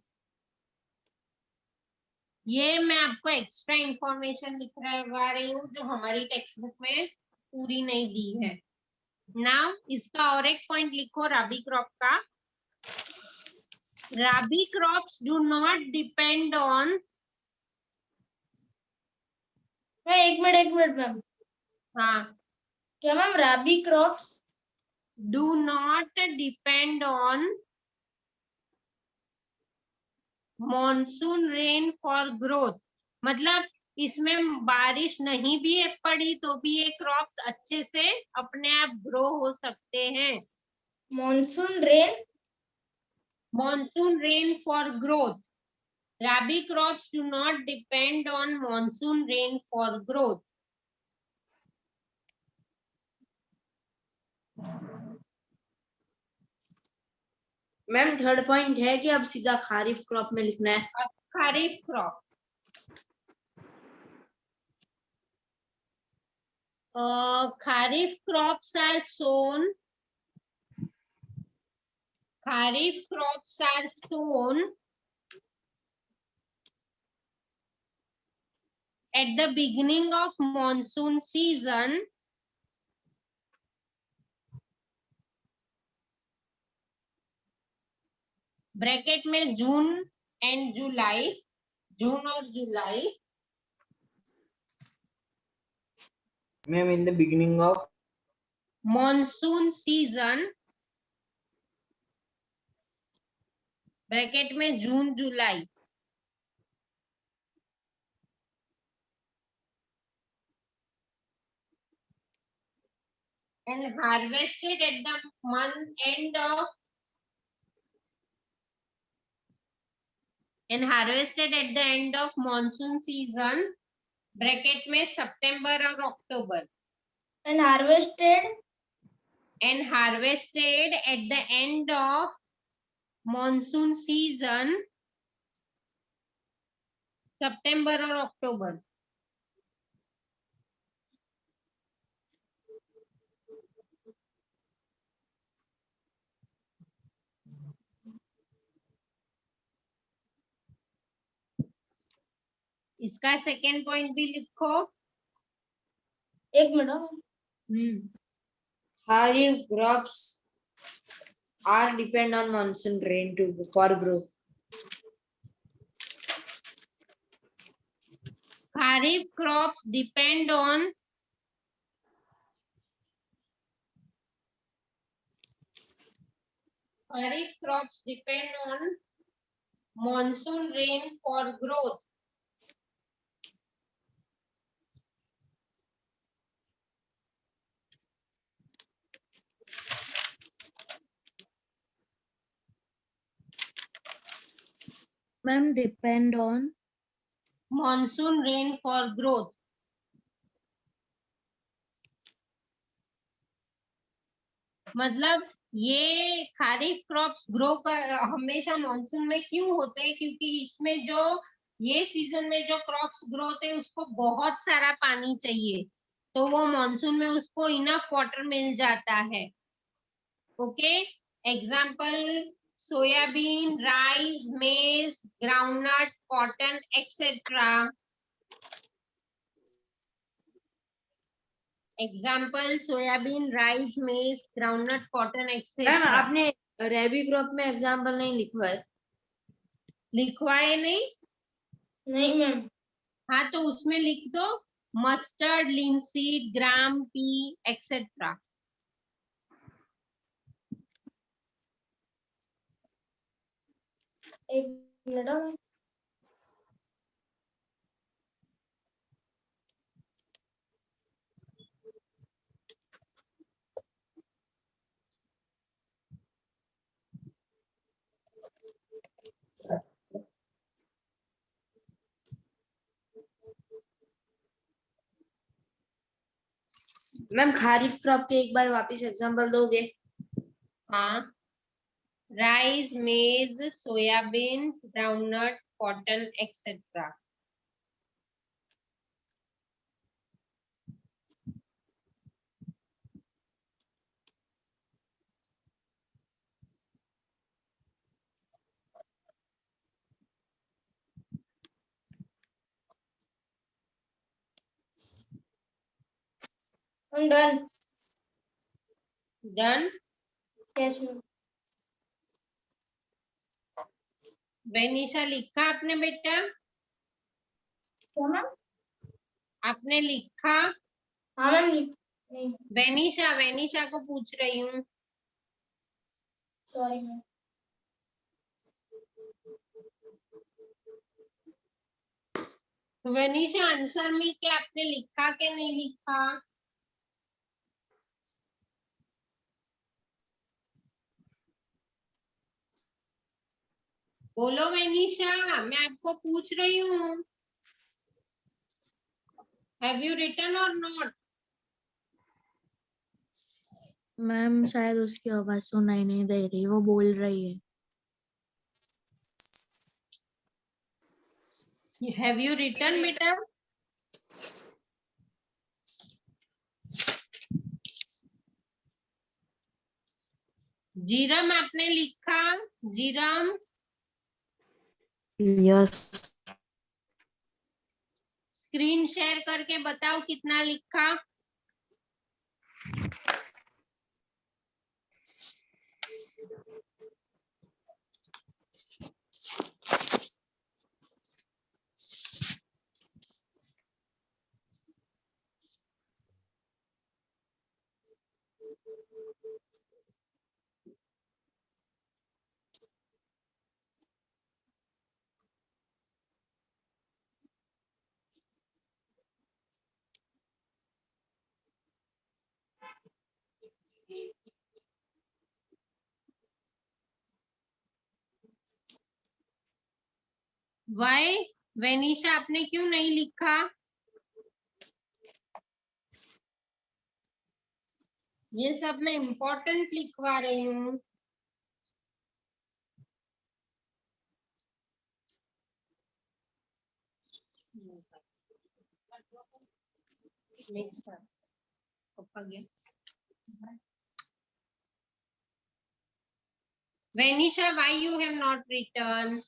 ये मैं आपको एक्स्ट्रा इंफॉर्मेशन लिखवा रही हूँ जो हमारी टेक्स्ट बुक में पूरी नहीं दी है. नाउ इसका और एक पॉइंट लिखो रबी क्रॉप का. Rabi crops do not depend on. एक मिनट मैम. हाँ, क्या ma'am rabi crops do not depend on monsoon rain for growth. मतलब इसमें बारिश नहीं भी पड़ी तो भी ये क्रॉप्स अच्छे से अपने आप ग्रो हो सकते हैं. Monsoon rain for growth. Rabi crops do not depend on monsoon rain for growth. Ma'am third point है कि अब सीधा खारिफ क्रॉप में लिखना है. अब खरीफ crop. Kharif crops are sown. Kharif crops are sown at the beginning of monsoon season. Bracket में जून एंड जुलाई, जून और जुलाई। Ma'am, in the beginning of monsoon season, bracket में जून जुलाई। and harvested at the month end of monsoon season, bracket में सितंबर और अक्टूबर। And harvested at the end of monsoon season, सितंबर और अक्टूबर। इसका सेकेंड पॉइंट भी लिखो। एक minute. Kharif crops are depend on monsoon rain to for growth. Kharif crops depend on monsoon rain for growth. Ma'am, depend on monsoon rain for growth. मतलब ये खारिफ क्रॉप्स ग्रो कर हमेशा मॉनसून में क्यों होते हैं? क्योंकि इसमें जो ये सीजन में जो क्रॉप्स ग्रो होते हैं उसको बहुत सारा पानी चाहिए, तो वो मॉनसून में उसको इनफ वाटर मिल जाता है। ओके, एग्जाम्पल सोयाबीन, राइस, मेज, groundnut, cotton etcetera. Example soybean, rice, मेज, ग्राउंडनट, कॉटन मैम एक्सेट्रा। आपने रैबी क्रॉप में एग्जांपल नहीं लिखवाए? लिखवाए नहीं? नहीं मैम। हाँ तो उसमें लिख दो मस्टर्ड, लिंसीड, ग्राम, पी एक्सेट्रा। एक मिनट। मैम खारिफ क्रॉप के एक बार वापस एग्जांपल दोगे? हाँ, राइस, मेज, soybean, groundnut, cotton etcetera. I'm done. Done. Yes ma'am. Venisha लिखा आपने बेटा? क्या मैम? आपने लिखा? हाँ मैम। नहीं, वेनिशा को पूछ रही हूँ। Sorry ma'am. वेनिशा आंसर में क्या आपने लिखा के नहीं लिखा? बोलो वेनिशा, मैं आपको पूछ रही हूँ। हैव यू रिटन और नॉट? मैम शायद उसकी आवाज सुनाई नहीं दे रही, वो बोल रही है। हैव यू रिटन बेटा? जीरम आपने लिखा? जीरम यस स्क्रीन शेयर करके बताओ कितना लिखा। वाई वेनिशा आपने क्यों नहीं लिखा? ये सब मैं इम्पोर्टेंट लिखवा रही हूँ। Venisha why you have not return?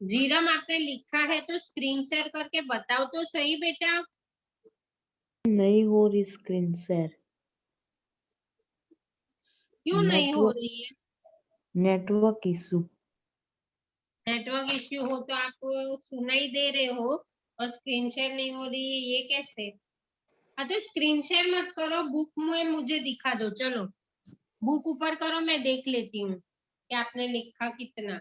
Jhiram आपने लिखा है तो स्क्रीन शेयर करके बताओ तो सही बेटा। नहीं हो रही स्क्रीन शेयर। क्यों नहीं हो रही है? Network issue. नेटवर्क इश्यू हो तो आप सुनाई दे रहे हो और स्क्रीन शेयर नहीं हो रही है, ये कैसे? हाँ तो स्क्रीन शेयर मत करो, बुक में मुझे दिखा दो। चलो बुक ऊपर करो, मैं देख लेती हूँ कि आपने लिखा कितना।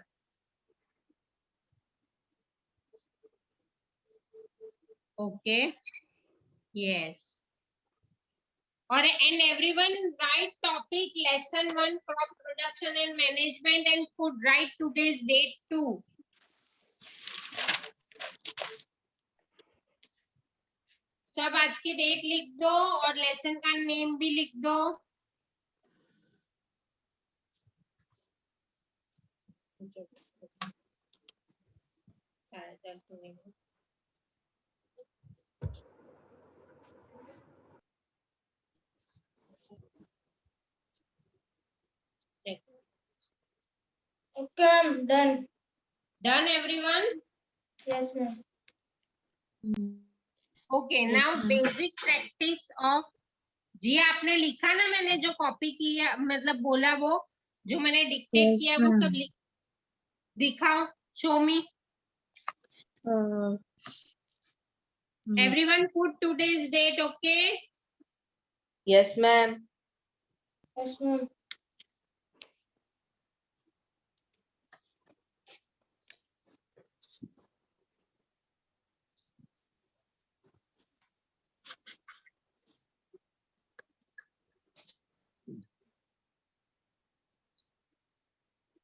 Okay yes. और and everyone write topic lesson 1 crop production and management and food, write today's date too. सब आज की डेट लिख दो और लेसन का नेम भी लिख दो। Okay, I'm done. Done everyone? Yes, ma'am. Okay now basic practice of. जी आपने लिखा ना, मैंने जो कॉपी किया मतलब बोला, वो जो मैंने डिक्टेट किया वो सब दिखाओ। Show me. Everyone put today's date. Okay Yes, ma'am. Yes, ma'am.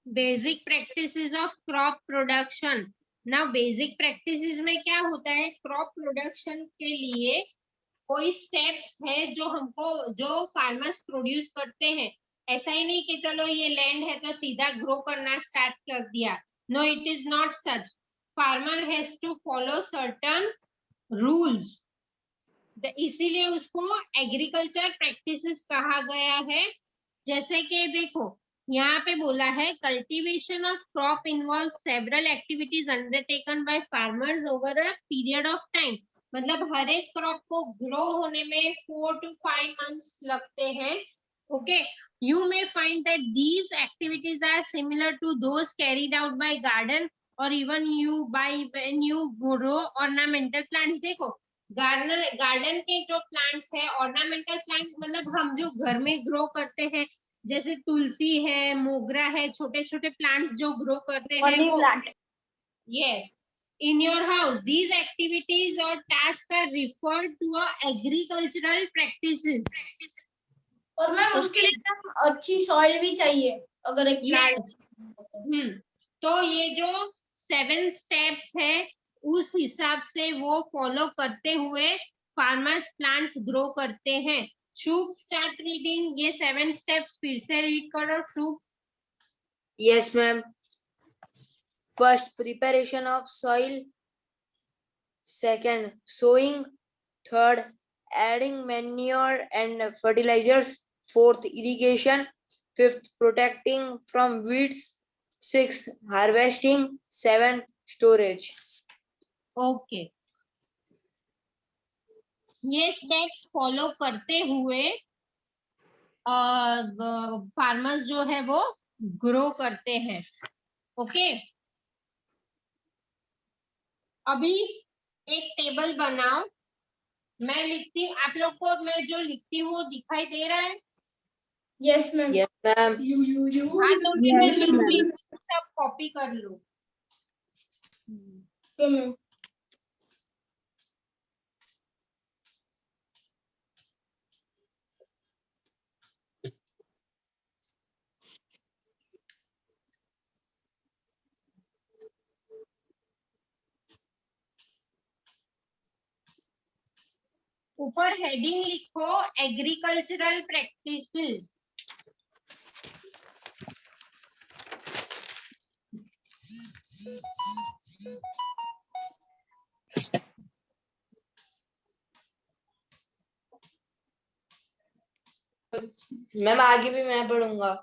Basic practices of crop production. Now basic practices में क्या होता है, क्रॉप प्रोडक्शन के लिए कोई स्टेप्स है जो हमको, जो फार्मर्स प्रोड्यूस करते हैं। ऐसा ही नहीं कि चलो ये लैंड है तो सीधा ग्रो करना स्टार्ट कर दिया। No it is not such. Farmer has to follow certain rules, इसीलिए उसको एग्रीकल्चर प्रैक्टिसेस कहा गया है। जैसे कि देखो यहाँ पे बोला है cultivation of crop involve several activities undertaken by farmers over a period of time. मतलब हर एक क्रॉप को ग्रो होने में 4 to 5 months लगते हैं। Okay, you may find that these activities are similar to those carried out by garden or even when you grow ornamental plants। देखो गार्डन के जो प्लांट्स है, ऑर्नामेंटल प्लांट्स मतलब हम जो घर में ग्रो करते हैं, जैसे तुलसी है, मोगरा है, छोटे छोटे प्लांट्स जो ग्रो करते हैं Money वो। plant. Yes, in your house these activities और task are referred to agricultural practices. और मैम उसके लिए एकदम अच्छी सॉइल भी चाहिए अगर एक प्लांट। तो ये जो 7 स्टेप्स है उस हिसाब से वो फॉलो करते हुए फार्मर्स प्लांट्स ग्रो करते हैं। शुभ स्टार्ट रीडिंग। ये 7 स्टेप्स फिर से रीड करो शुभ। Yes, ma'am. First, preparation of soil. Second, sowing. Third, adding manure and fertilizers. Fourth, irrigation. Fifth, protecting from weeds. Sixth, harvesting. Seventh, storage. Okay, ये स्टेप्स फॉलो करते हुए फार्मर्स जो है वो ग्रो करते हैं। ओके, अभी एक टेबल बनाओ। मैं लिखती हूँ, आप लोग को मैं जो लिखती हूँ वो दिखाई दे रहा है? Yes, ma'am. Yes, ma'am. हाँ तो फिर मैं लिख ली, सब कॉपी कर लो. Okay, ma'am. ऊपर हेडिंग लिखो एग्रीकल्चरल प्रैक्टिसेस. मैम आगे भी मैं पढ़ूंगा.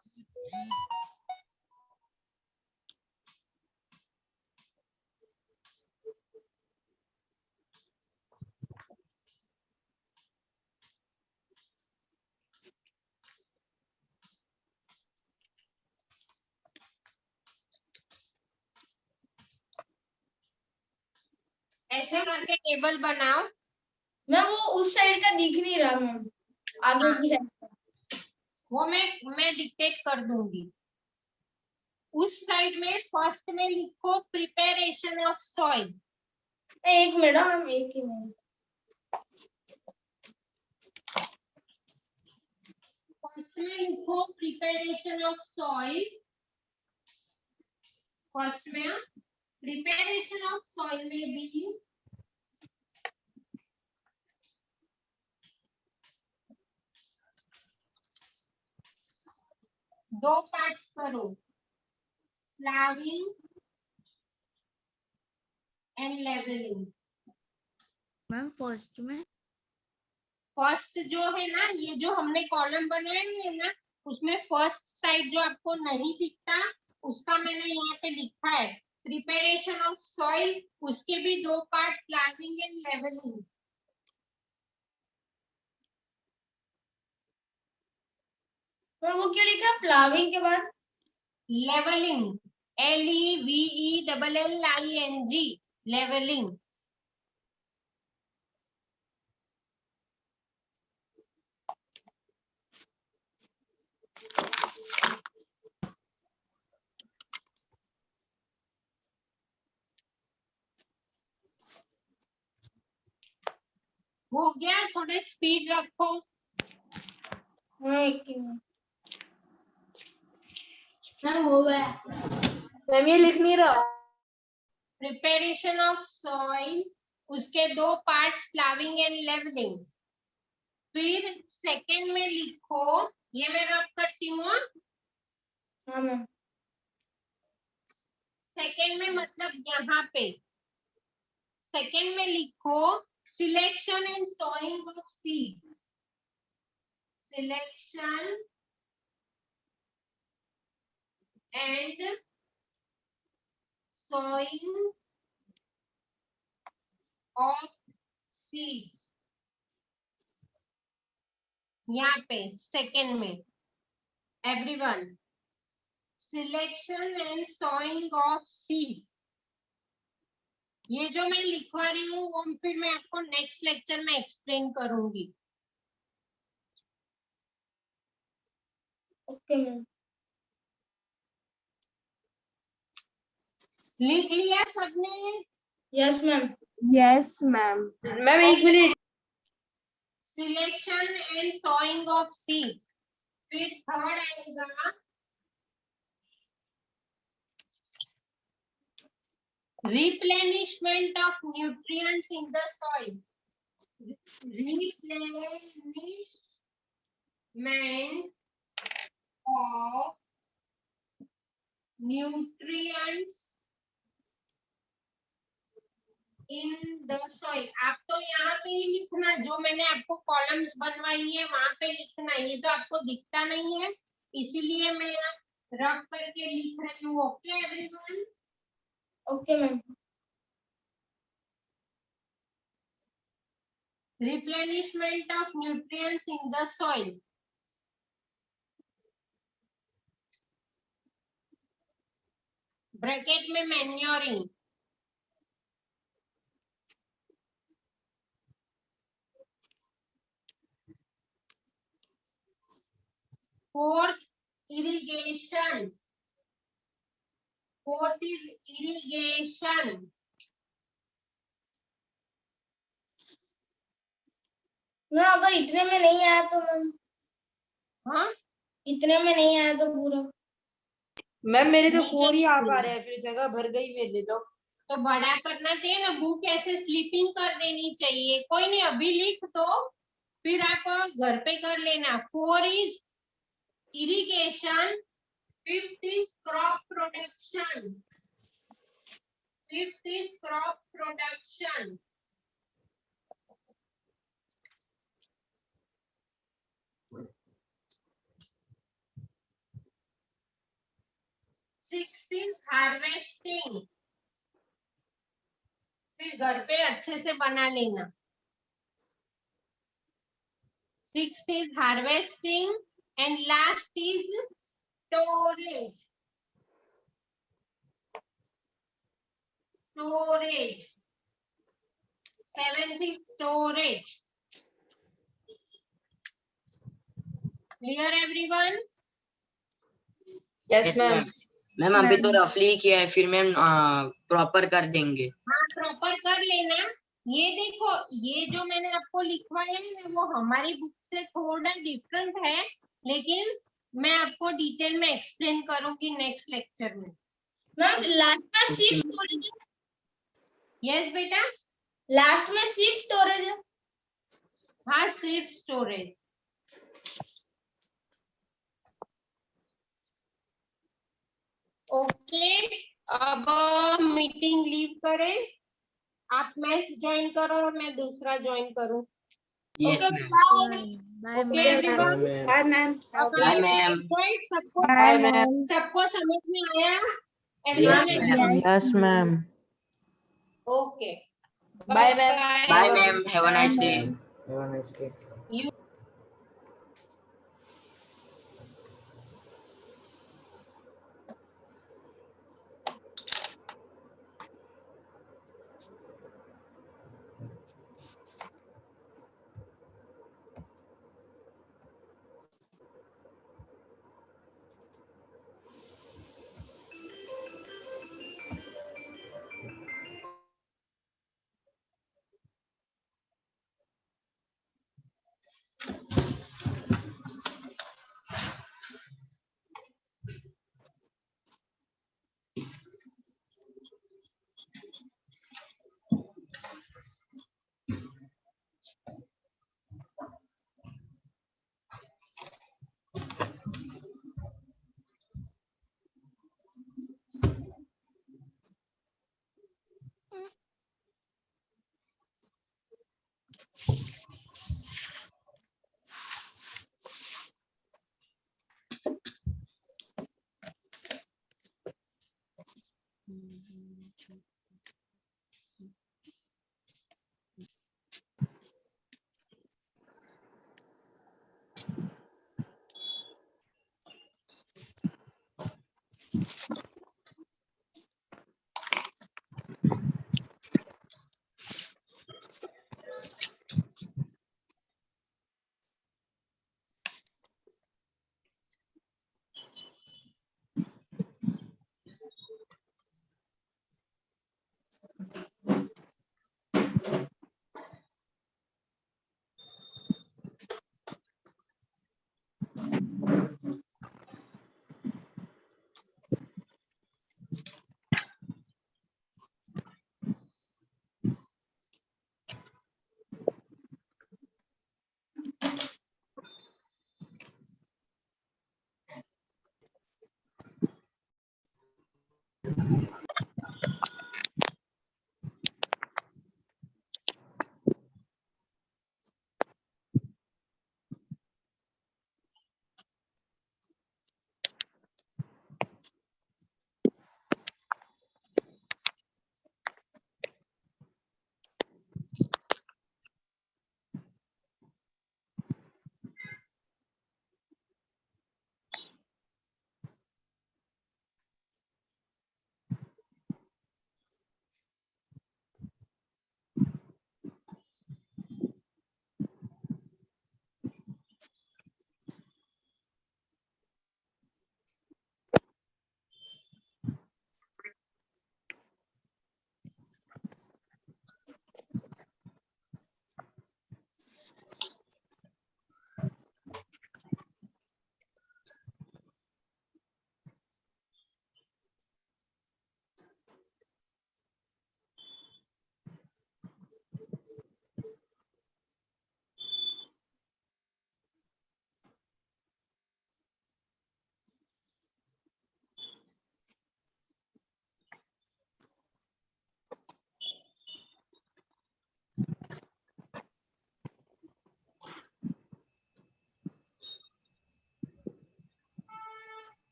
ऐसे करके टेबल बनाओ. मैम वो उस साइड का दिख नहीं रहा मैम, आगे की साइड का. वो मैं डिक्टेट कर दूंगी. उस साइड में फर्स्ट में लिखो प्रिपरेशन ऑफ सॉइल. एक मिनट मैम, एक ही मिनट. फर्स्ट में लिखो प्रिपरेशन ऑफ सॉइल. फर्स्ट में प्रिपरेशन ऑफ सॉइल में भी दो पार्ट्स करो, ploughing and levelling. Ma'am first में फर्स्ट जो है ना, ये जो हमने कॉलम बनाए हुए हैं ना, उसमें फर्स्ट साइड जो आपको नहीं दिखता, उसका मैंने यहाँ पे लिखा है प्रिपरेशन ऑफ सॉइल. उसके भी दो part, planning and levelling. Ma'am वो क्यों लिखा है प्लाविंग के बाद? Levelling, LEVELLING, levelling. हो गया? थोड़े स्पीड रखो. हाँ एक ही मिनट. हो गया. मैम ये लिख नहीं रहा. प्रिपरेशन ऑफ सॉइल, उसके दो पार्ट्स, प्लाविंग एंड लेवलिंग. फिर सेकंड में लिखो, ये मैं रब करती हूँ. हाँ मैम. सेकंड में मतलब यहाँ पे. सेकंड में लिखो selection and sawing of seeds. Selection and sowing of seeds. यहाँ पे सेकेंड में everyone, selection and sowing of seeds. ये जो मैं लिखवा रही हूँ वो फिर मैं आपको नेक्स्ट लेक्चर में एक्सप्लेन करूंगी. Okay ma'am. लिख लिया सबने? Yes ma'am. Yes, ma'am. Ma'am एक minute. Selection and sowing of seeds. फिर थर्ड आएगा replenishment of nutrients in the soil. Replenishment of nutrients in the soil. आप तो यहाँ पे ही लिखना, जो मैंने आपको कॉलम्स बनवाई है वहां पे लिखना. ये तो आपको दिखता नहीं है, इसीलिए मैं रब करके लिख रही हूँ. Okay everyone? Okay ma'am. Replenishment of nutrients in the soil. Bracket में manuring. Fourth, irrigation. Fourth is irrigation. ना अगर इतने में नहीं आया तो मैम, हाँ, इतने में नहीं आया तो पूरा। मैम मेरे तो नीचे 4 ही आ पा रहे हैं, फिर जगह भर गई मेरे तो बड़ा करना चाहिए ना, बुक ऐसे स्लीपिंग कर देनी चाहिए। कोई नहीं, अभी लिख दो, फिर आप घर पे कर लेना। 4 is irrigation. 5th is crop production. 5th is crop production. Sixth is harvesting. फिर घर पे अच्छे से बना लेना। 6th is harvesting and last is storage. Storage. 7th is storage. Clear everyone? Yes ma'am. Ma'am अभी तो रफली किया है, फिर मैम प्रॉपर कर देंगे। हाँ, प्रॉपर कर लेना। ये देखो, ये जो मैंने आपको लिखवाया है ना, वो हमारी बुक से थोड़ा डिफरेंट है, लेकिन मैं आपको डिटेल में एक्सप्लेन करूंगी नेक्स्ट लेक्चर में। मैम लास्ट में 6 स्टोरेज है। यस बेटा, लास्ट में 6 स्टोरेज है। हाँ, सिर्फ स्टोरेज। ओके, अब मीटिंग लीव करें। आप मैच ज्वाइन करो और मैं दूसरा ज्वाइन करूं। Yes Okay, ma'am. Bye okay everyone, bye ma'am. Bye ma'am. सबको बाय मैम। सबको समझ में आया? Yes, Everyone ma'am. Yes ma'am. Okay, bye ma'am. Bye ma'am. Have a nice day. Have a nice day. You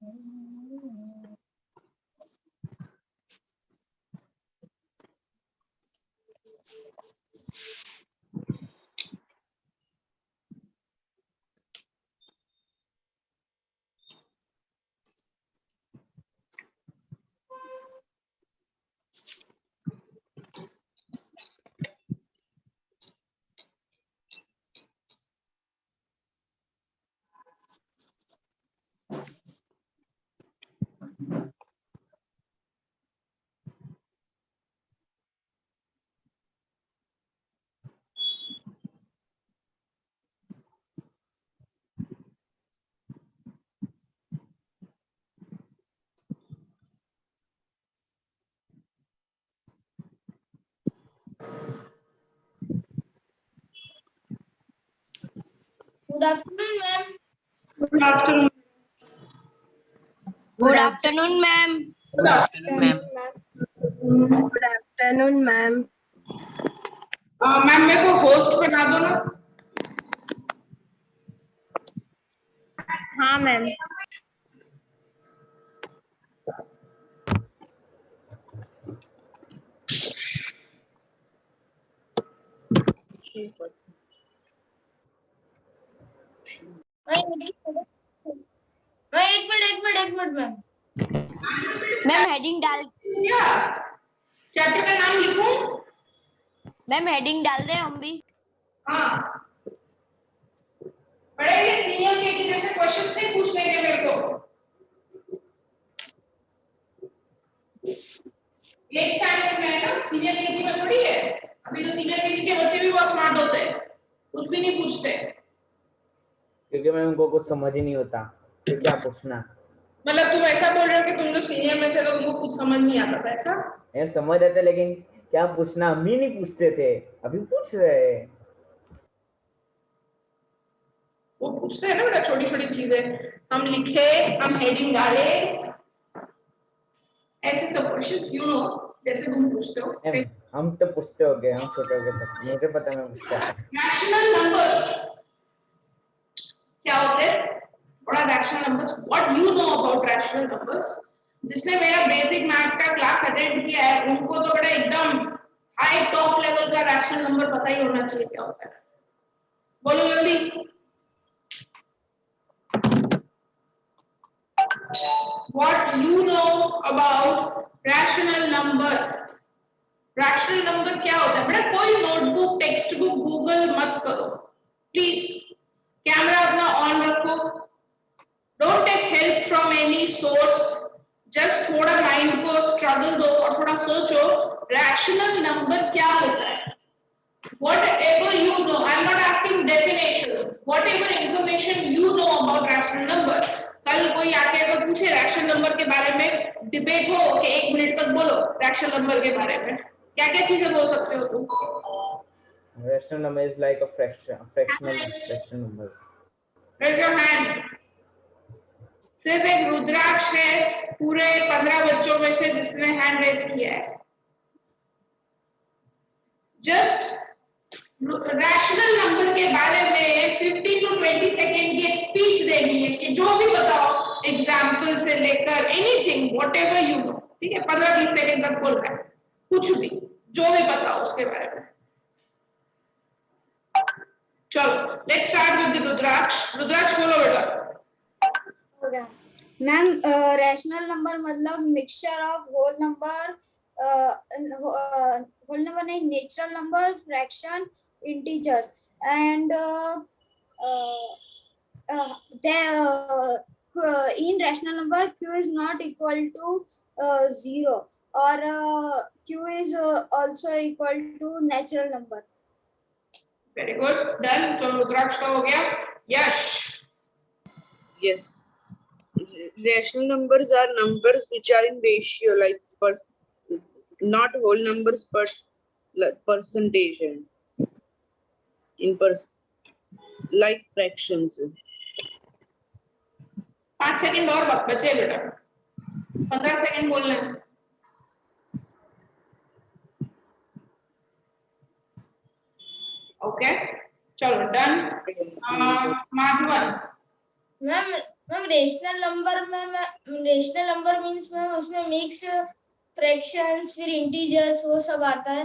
Good afternoon, ma'am. Good afternoon. Good afternoon, ma'am. Good afternoon, ma'am. Good afternoon, ma'am. Ma'am मेरे को होस्ट बना दो ना. हाँ मैम. एक मिनट मैम. मैम हेडिंग डाल. क्या चैप्टर का नाम लिखूं? मैम हेडिंग डाल दे हम भी. हाँ. पढ़ेंगे सीनियर केजी जैसे क्वेश्चन से पूछ लेंगे मेरे को. एक स्टैंडर्ड में है ना, सीनियर केजी में थोड़ी है. अभी तो सीनियर केजी के बच्चे भी बहुत स्मार्ट होते हैं, कुछ भी नहीं पूछते. क्योंकि मैं उनको कुछ समझ ही नहीं होता, तो क्या पूछना. मतलब तुम ऐसा बोल रहे हो कि तुम जब सीनियर में थे तो तुमको कुछ समझ नहीं आता था ऐसा? यार समझ आते लेकिन क्या पूछना, हम ही नहीं पूछते थे, अभी पूछ रहे हैं. वो पूछते हैं ना बेटा छोटी छोटी चीजें. हम लिखे, हम हेडिंग डाले, ऐसे सब क्वेश्चंस यू नो जैसे तुम पूछते हो. हम तो पूछते हो गए, हम छोटे हो गए तक मुझे पता मैं पूछता. रैशनल नंबर्स क्या होते हैं? बड़ा rational numbers. What you know about rational numbers? जिसने मेरा बेसिक मैथ का क्लास अटेंड किया है उनको तो बड़ा एकदम हाई टॉप लेवल का रैशनल नंबर पता ही होना चाहिए क्या होता है. बोलो जल्दी. What you know about rational number? Rational number क्या होता है बेटा? कोई नोटबुक टेक्स्ट बुक गूगल मत करो प्लीज. कैमरा अपना ऑन रखो. Don't take help from any source. Just थोड़ा माइंड को स्ट्रगल दो और थोड़ा सोचो रैशनल नंबर क्या होता है. Whatever you know, I'm not asking definition. Whatever information you know about rational number. कल कोई आके अगर पूछे रैशनल नंबर के बारे में डिबेट हो कि 1 मिनट तक बोलो रैशनल नंबर के बारे में, क्या क्या चीजें बोल सकते हो तुम? Rational number is like a fractional numbers. Raise your hand. सिर्फ एक रुद्राक्ष है पूरे 15 बच्चों में से जिसने हैंड रेज किया है. जस्ट रैशनल नंबर के बारे में 15 to 20 सेकेंड की एक स्पीच देनी है कि जो भी बताओ एग्जाम्पल से लेकर एनीथिंग व्हाटएवर यू नो. ठीक है, 15-20 सेकेंड तक बोल रहा है कुछ भी जो भी बताओ उसके बारे में. चलो let's start with Rudraksh. Rudraksh बोलो बेटा. मैम रैशनल नंबर मतलब mixture of whole number, whole number नहीं, natural number, fraction, integer and in rational number q is not equal to 0 or q is also equal to natural number. Very good, done. तो रुद्राक्ष का हो गया. यश. Yes. Rational numbers are numbers which are in ratio, like not whole numbers, but like percentage like fractions. 5 second और बचे बेटा. 15 सेकंड बोलना है. ओके चलो done. Madhavan. Ma'am ma'am rational number means ma'am उसमें मिक्स फ्रैक्शंस फिर इंटीजर्स वो सब आता है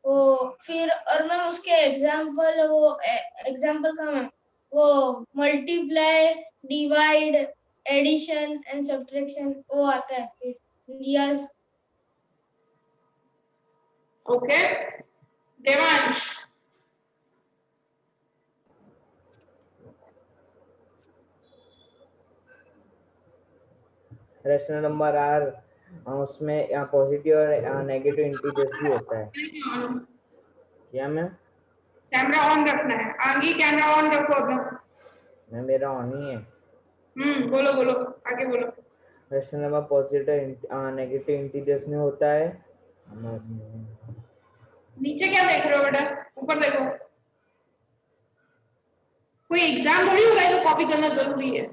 वो फिर और मैम उसके एग्जाम्पल का मैम वो multiply divide addition and subtraction वो आता है फिर real. Okay Devansh rational number are उसमें पॉजिटिव और नेगेटिव इंटीजर्स भी होता है क्या मैम? कैमरा ऑन रखना है। आगे कैमरा ऑन रखो अपना। मैम मेरा ऑन ही है। बोलो बोलो आगे बोलो। Rational number positive negative integers में होता है। नीचे क्या देख रहे हो बेटा? ऊपर देखो। कोई एग्जाम थोड़ी हो रहा है तो कॉपी करना जरूरी है।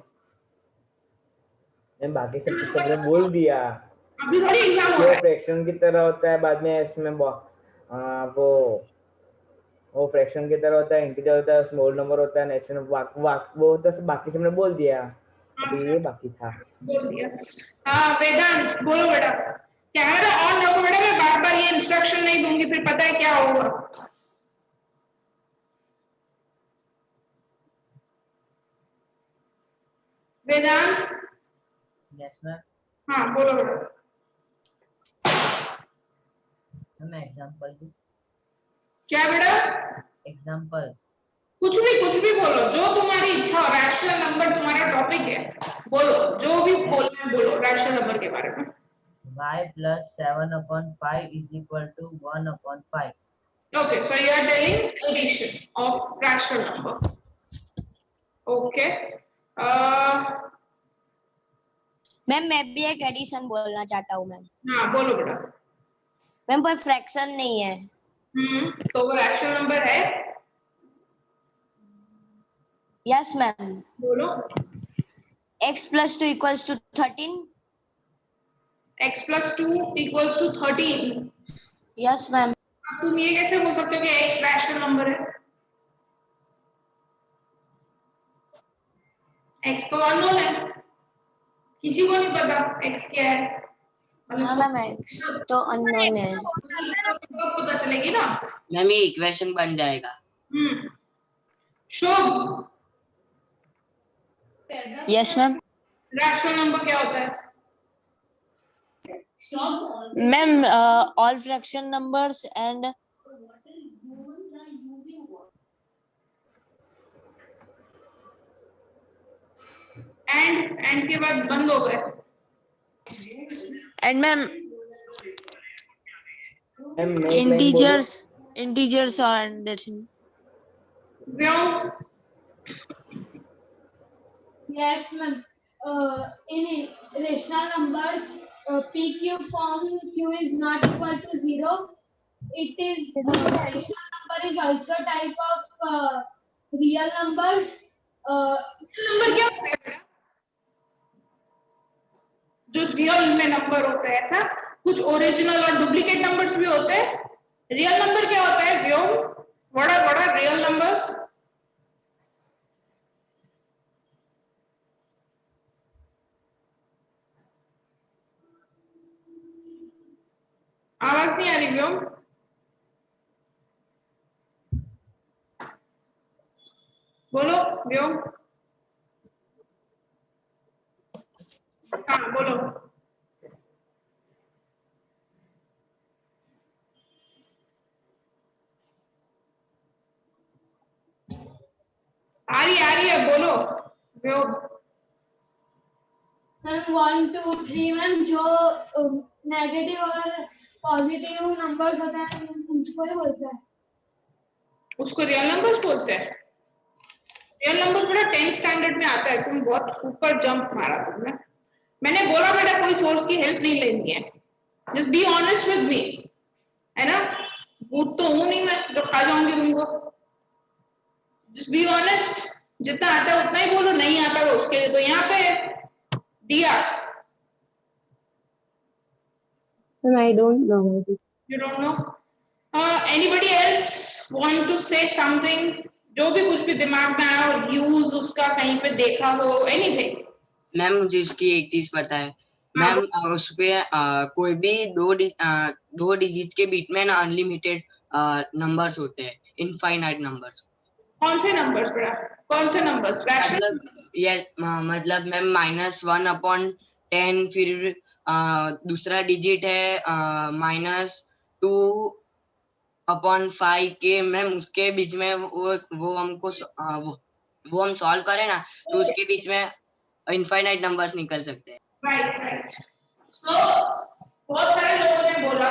मैम बाकी सब तो सबने बोल दिया। अभी थोड़ी एग्जाम हो रहा है। फ्रैक्शन की तरह होता है बाद में इसमें वो फ्रैक्शन की तरह होता है, इंटीजर होता है, स्मॉल नंबर होता है, नेचुरल वो होता है। बाकी सबने बोल दिया। अभी ये बाकी था। बोल दिया। हाँ वेदांत बोलो बेटा। कैमरा ऑन रखो बेटा। मैं बार बार ये इंस्ट्रक्शन नहीं दूंगी फिर पता है क्या होगा। वेदांत यस मैम। हाँ बोलो बेटा। मैम एग्जांपल दो। क्या बेटा? एग्जांपल कुछ भी बोलो जो तुम्हारी इच्छा हो। रैशनल नंबर तुम्हारा टॉपिक है, बोलो जो भी बोलना है बोलो रैशनल नंबर के बारे में। y plus 7/5 is equal to 1/5. Okay, so you are telling addition of rational number. Okay. Ma'am मैं भी एक एडिशन बोलना चाहता हूँ मैम। हाँ बोलो बेटा। मैम पर फ्रैक्शन नहीं है। तो वो रैशनल नंबर है? Yes ma'am. बोलो। x plus 2 equals to 13. x plus 2 equals to 13. Yes ma'am. अब तुम ये कैसे बोल सकते हो कि x रैशनल नंबर है? x तो अननोन है, किसी को नहीं पता x क्या है। हाँ मैम x तो अननोन है। तो पता चलेगी ना। मैम ये इक्वेशन बन जाएगा। Shubh. Yes ma'am. Rational number क्या होता है? Ma'am all fraction numbers and and के बाद बंद हो गए। एंड मैम इंटीजर्स और that's Yes, ma'am. In rational numbers, PQ form Q is not equal to 0. It is rational number is also type of real numbers. Number क्या होता है? जो रियल में नंबर होता है ऐसा कुछ ओरिजिनल और डुप्लीकेट नंबर्स भी होते हैं। रियल नंबर क्या होता है? व्योम व्हाट आर रियल नंबर्स? आवाज नहीं आ रही व्योम। बोलो व्योम। हाँ बोलो। आ रही है बोलो व्योम। मैम 1 2 3 मैम जो नेगेटिव और पॉजिटिव नंबर्स होते हैं उसको ही बोलते हैं। उसको रियल नंबर्स बोलते हैं। रियल नंबर्स बेटा 10th स्टैंडर्ड में आता है। तुम बहुत सुपर जंप मारा तुमने। मैंने बोला बेटा कोई सोर्स की हेल्प नहीं लेनी है। Just be honest with me, है ना? भूत तो हूं नहीं मैं जो खा जाऊंगी तुमको। Just be honest. जितना आता है उतना ही बोलो, नहीं आता तो उसके लिए तो यहाँ पे दिया। I don't know. You don't know? Anybody else want to say something? जो भी कुछ भी दिमाग में आया हो, यूज उसका कहीं पे देखा हो, एनीथिंग। मैम मुझे इसकी एक चीज पता है मैम, उसपे कोई भी दो डिजिट के बीच में ना अनलिमिटेड नंबर्स होते हैं, इनफाइनाइट नंबर्स। कौन से नंबर्स बेटा, कौन से नंबर्स? मतलब ये मतलब मैम -1/10, फिर दूसरा डिजिट है -2/5 के मैम, उसके बीच में वो हमको वो हम सॉल्व करें ना तो उसके बीच में इनफाइनाइट नंबर्स निकल सकते हैं। राइट। सो बहुत सारे लोगों ने बोला,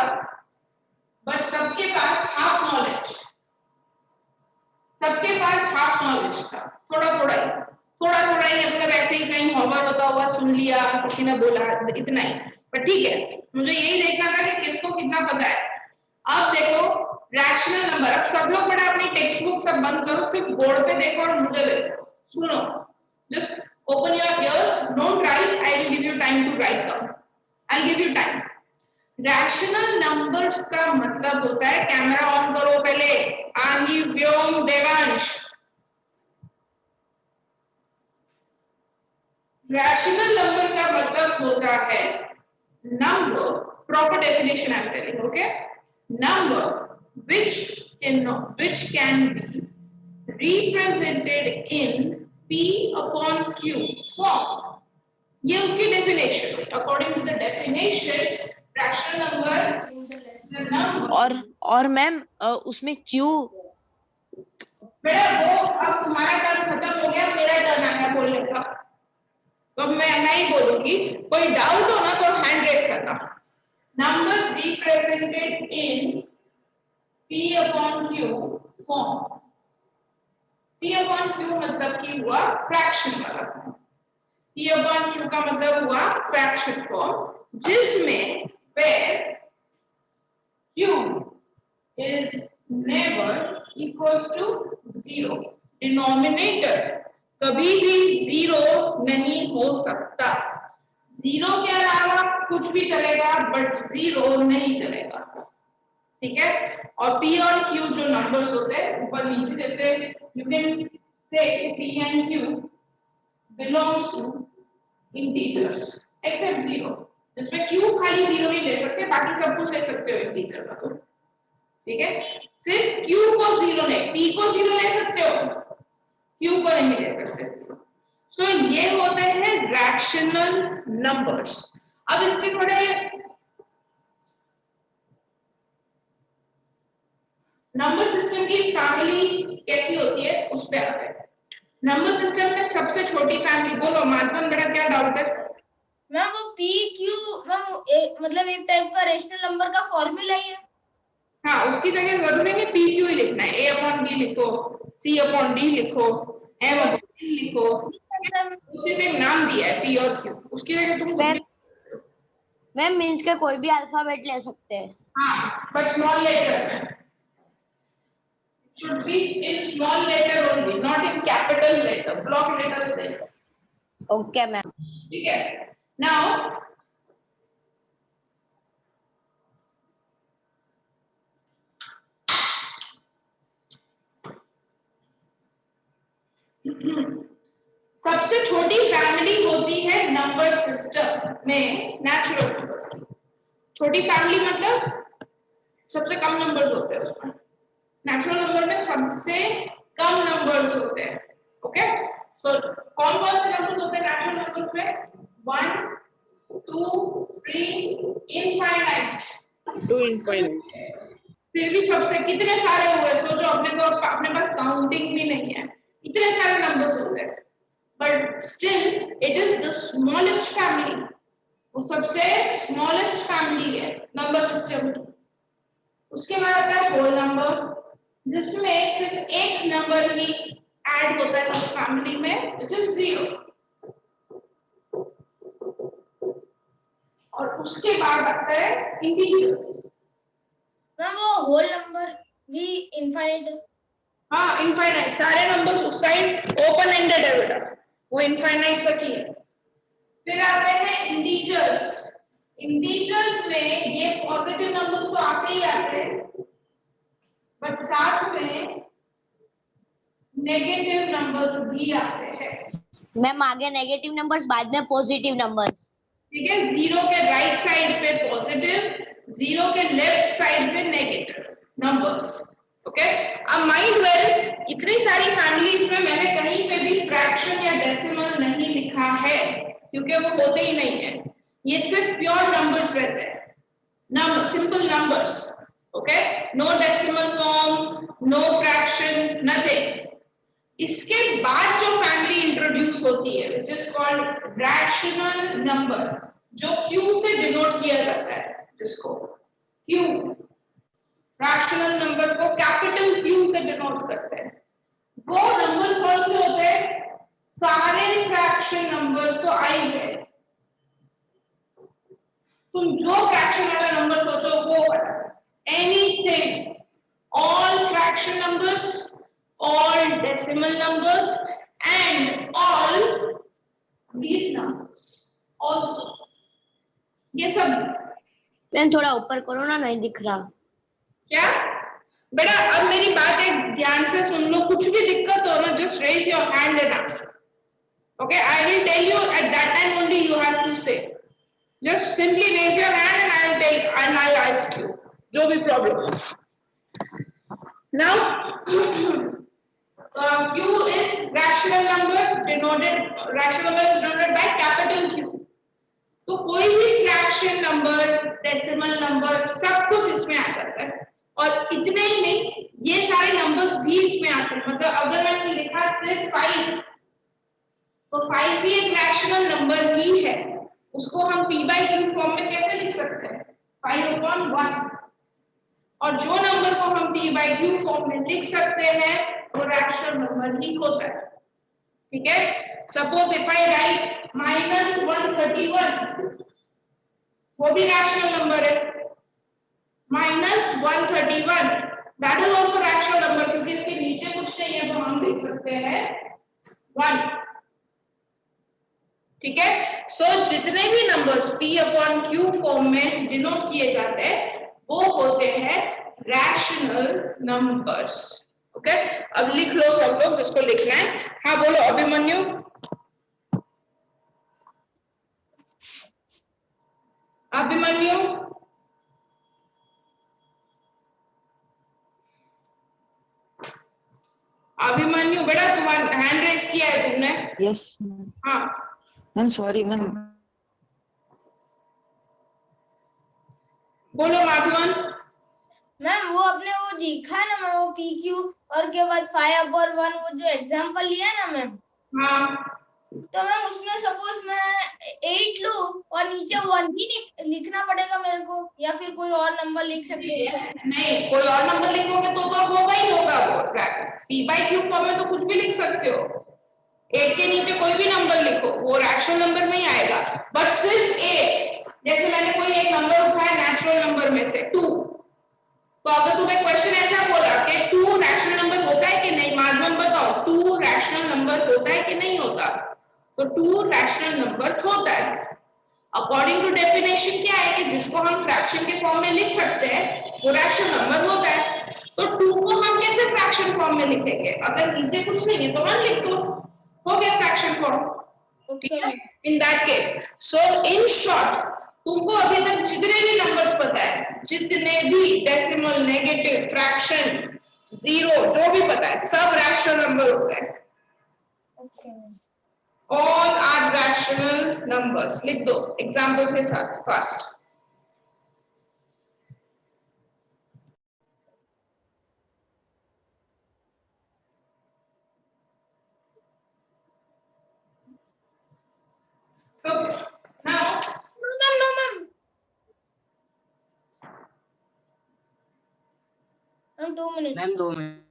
बट सबके पास हाफ नॉलेज, सबके पास हाफ नॉलेज था, थोड़ा थोड़ा ही, मतलब ऐसे ही कहीं होमवर्क होता हुआ सुन लिया, किसी ने बोला, इतना ही। पर ठीक है, मुझे यही देखना था कि किसको कितना पता है। अब देखो रैशनल नंबर, अब सब लोग बड़ा अपनी टेक्स्ट बुक सब बंद करो, सिर्फ बोर्ड पे देखो और मुझे देखो, सुनो, just open your ears, don't write, I will give you time to write down, I will give you time. Rational numbers का मतलब होता है, कैमरा ऑन करो पहले, आंगी, व्योम, देवांश। रैशनल नंबर का मतलब होता है number, proper definition I am telling, okay, number which can be represented in P upon Q form. ये उसकी डेफिनेशन है। According to the definition, rational number is a lesser number. और मैम उसमें क्यू, बेटा वो अब तुम्हारा टर्न खत्म हो गया, मेरा टर्न आ गया बोलने का, तो मैं ही बोलूंगी। कोई डाउट हो ना तो हैंड रेस करना। Number represented in P upon Q form. P upon Q मतलब कि हुआ फ्रैक्शन वाला फॉर्म। P upon Q का मतलब हुआ फ्रैक्शन फॉर्म, जिसमें where Q is never equals to 0. Denominator कभी भी 0 नहीं हो सकता। 0 के अलावा कुछ भी चलेगा, बट 0 नहीं चलेगा, ठीक है। और P और Q जो नंबर्स होते हैं ऊपर नीचे, जैसे you can say P and Q belongs to integers except 0, जिसमें Q खाली 0 नहीं ले सकते, बाकी सब कुछ ले सकते हो इंटीजर का, तो ठीक है। सिर्फ Q को 0 नहीं, P को 0 ले सकते हो, Q को नहीं ले सकते। सो ये होते हैं रैशनल नंबर्स। अब इसमें थोड़े नंबर सिस्टम की फैमिली कैसी होती है उस पे आते हैं। नंबर सिस्टम में सबसे छोटी फैमिली, बोलो माधवन, बड़ा क्या डाउट है? मैम वो पी क्यू मैम मतलब एक टाइप का रेशनल नंबर का फॉर्मूला ही है। हाँ, उसकी जगह जरूरी नहीं पी क्यू ही लिखना है, ए अपॉन बी लिखो, सी अपॉन डी लिखो, एम अपॉन एन लिखो, उसी पे नाम दिया है पी और क्यू, उसकी जगह तुम मैम मींस के कोई भी अल्फाबेट ले सकते हैं। हाँ, but small letter should be in small letter only, not in capital letter, block letters later. Okay ma'am. ठीक है। Now सबसे छोटी फैमिली होती है नंबर सिस्टम में नेचुरल नंबर्स की। छोटी फैमिली मतलब सबसे कम नंबर्स होते हैं उसमें। नेचुरल नंबर में सबसे कम नंबर्स होते हैं, ओके। सो कौन कौन से नंबर्स होते हैं नेचुरल नंबर्स में? 1 2 3 इनफाइनाइट, 2 इनफाइनाइट। फिर भी सबसे कितने सारे हुए सोचो, अपने पास काउंटिंग भी नहीं है, इतने सारे नंबर्स होते हैं, but still it is the smallest family. वो सबसे स्मॉलेस्ट फैमिली है नंबर सिस्टम की। उसके बाद आता है होल नंबर, जिसमें सिर्फ एक नंबर ही ऐड होता है उस फैमिली में, विच इज 0। और उसके बाद आता है इंटीजर्स। मैम वो होल नंबर भी इनफाइनाइट है? हाँ, इनफाइनाइट, सारे नंबर्स उस साइड ओपन एंडेड है बेटा, वो इनफाइनाइट तक ही है। फिर आते हैं इंटीजर्स। इंटीजर्स में ये पॉजिटिव नंबर्स तो आते ही आते हैं, बट साथ में नेगेटिव नंबर्स भी आते हैं। मैम आगे नेगेटिव नंबर्स, बाद में पॉजिटिव नंबर्स। ठीक है, 0 के राइट साइड पे पॉजिटिव, 0 के लेफ्ट साइड पे नेगेटिव नंबर्स। ओके, अब माइंड वेल, इतनी सारी फैमिलीज में मैंने कहीं पे भी फ्रैक्शन या डेसिमल नहीं लिखा है, क्योंकि वो होते ही नहीं है, ये सिर्फ प्योर नंबर्स रहते हैं, number, simple numbers. Okay, no decimal form, no fraction, nothing. इसके बाद जो फैमिली इंट्रोड्यूस होती है, which is called rational number, जो Q से डिनोट किया जाता है, जिसको Q, रैशनल नंबर को कैपिटल Q से डिनोट करते हैं। वो नंबर्स कौन से होते हैं? सारे फ्रैक्शन नंबर्स तो आएंगे, तुम जो फ्रैक्शन वाला नंबर सोचो वो, anything, all fraction numbers, all decimal numbers, and all these numbers also. ये सब। मैम थोड़ा ऊपर करो ना, नहीं दिख रहा। क्या बेटा, अब मेरी बात एक ध्यान से सुन लो, कुछ भी दिक्कत हो ना, just raise your hand and ask. Okay, I will tell you at that time only you have to say. Just simply raise your hand and I will tell and I will ask you. जो भी problem हो. Now, Q is rational number denoted. Rational number is denoted by capital Q. तो कोई भी फ्रैक्शन नंबर, डेसिमल नंबर, सब कुछ इसमें आ जाता है। और इतने ही नहीं, ये सारे नंबर्स भी इसमें आते हैं। मतलब अगर मैंने लिखा सिर्फ 5, तो 5 भी एक रैशनल नंबर ही है। उसको हम p/q फॉर्म में कैसे लिख सकते हैं? 5/1। और जो नंबर को हम p/q फॉर्म में लिख सकते हैं वो रैशनल नंबर ही होता है। ठीक है, सपोज इफ आई राइट -131, वो भी रैशनल नंबर है। -131 that is also rational number, क्योंकि इसके नीचे कुछ नहीं है तो हम लिख सकते हैं 1। ठीक है, सो जितने भी नंबर्स p/q फॉर्म में डिनोट किए जाते हैं वो होते हैं रैशनल नंबर्स। ओके, अब लिख लो सब लोग जिसको लिखना है। हाँ बोलो अभिमन्यु। अभिमन्यु, अभिमन्यु बेटा, तुम्हारा हैंड रेस किया है तुमने? यस हाँ मैम, सॉरी मैम। बोलो माधवन। मैम वो आपने वो लिखा है ना मैम, वो PQ और के बाद 5/1, वो जो एग्जांपल लिया है ना मैम। हाँ, तो मैम उसमें सपोज मैं 8 लूं और नीचे 1 भी लिखना पड़ेगा मेरे को, या फिर कोई और नंबर लिख सकते हैं? नहीं, कोई और नंबर लिखोगे तो होगा ही होगा वो। p/q फॉर्म में तो कुछ भी लिख सकते हो। 8 के नीचे कोई भी नंबर लिखो, वो रैशनल नंबर में ही आएगा। बट सिर्फ 8, जैसे मैंने कोई एक नंबर उठाया नेचुरल नंबर में से 2, तो अगर तुम्हें क्वेश्चन ऐसा बोला कि 2 रैशनल नंबर होता है कि नहीं, माधवन बताओ 2 रैशनल नंबर होता है कि नहीं होता? तो 2 रैशनल नंबर होता है। अकॉर्डिंग टू डेफिनेशन क्या है कि जिसको हम फ्रैक्शन के फॉर्म में लिख सकते हैं वो रैशनल नंबर होता है। तो 2 को हम कैसे फ्रैक्शन फॉर्म में लिखेंगे? अगर नीचे कुछ नहीं है तो 1 लिख दो, हो गया फ्रैक्शन फॉर्म। ठीक है, in that case. So in short, तुमको अभी तक जितने भी नंबर्स पता है, जितने भी डेसिमल, नेगेटिव, फ्रैक्शन, जीरो, जो भी पता है, सब रैशनल नंबर होते हैं। All are rational numbers. लिख दो एग्जाम्पल्स के साथ fast. No, ma'am 2 minute. Ma'am 2 minute.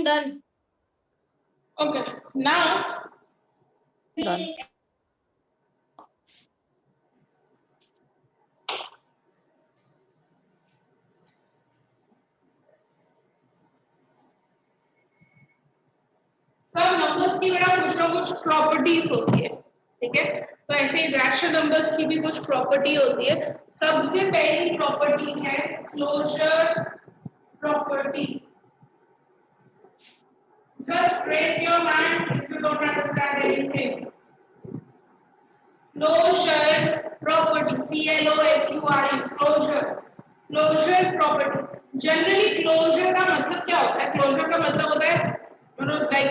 Done. Okay, now की बेटा कुछ ना कुछ प्रॉपर्टीज होती है, ठीक है। तो ऐसे ही रैशनल नंबर्स की भी कुछ प्रॉपर्टी होती है। सबसे पहली प्रॉपर्टी है closure property. Just raise your hand if you don't understand anything. Closure property, CLOSURE, closure, closure property. Generally closure का मतलब क्या होता है? क्लोजर का मतलब होता है लाइक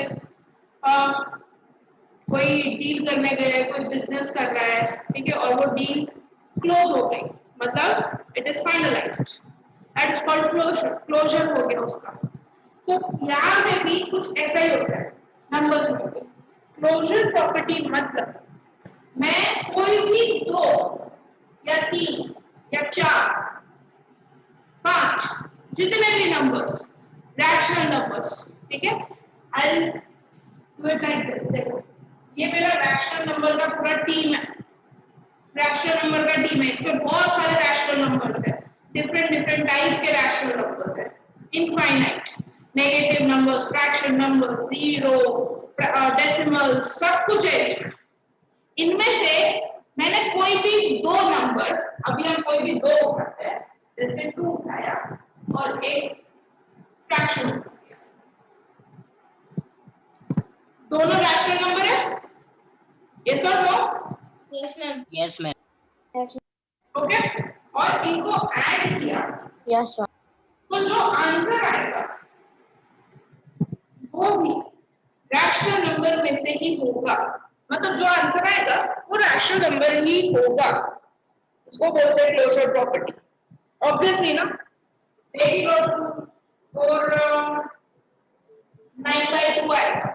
कोई डील करने गए, कोई बिजनेस कर रहा है, ठीक है, और वो डील क्लोज हो गई, मतलब it is finalised, that is called closure, closure हो गया उसका। तो यहाँ पे भी कुछ ऐसा ही होता है नंबर्स में। क्लोजर प्रॉपर्टी मतलब मैं कोई भी 2 या 3 या 4 5 जितने भी नंबर्स, रैशनल नंबर्स, ठीक है, I do it like this. देखो ये मेरा रैशनल नंबर का पूरा टीम है, रैशनल नंबर का टीम है, इसमें बहुत सारे रैशनल नंबर्स है, डिफरेंट टाइप के रैशनल नंबर्स है, infinite, negative numbers, fraction numbers, zero, decimal, सब कुछ है इसमें। इनमें से मैंने कोई भी 2 नंबर, अभी हम कोई भी 2 उठाते हैं, जैसे 2 उठाया और एक फ्रैक्शन, दोनों रैशनल नंबर है, यस और no? Yes ma'am. Yes ma'am. Okay, और इनको ऐड किया, यस मैम। तो जो आंसर आएगा वो भी रैशनल नंबर में से ही होगा, मतलब जो आंसर आएगा वो रैशनल नंबर ही होगा, इसको बोलते हैं क्लोजर प्रॉपर्टी। ऑब्वियसली ना, 8 और 2 और 9/2 आएगा,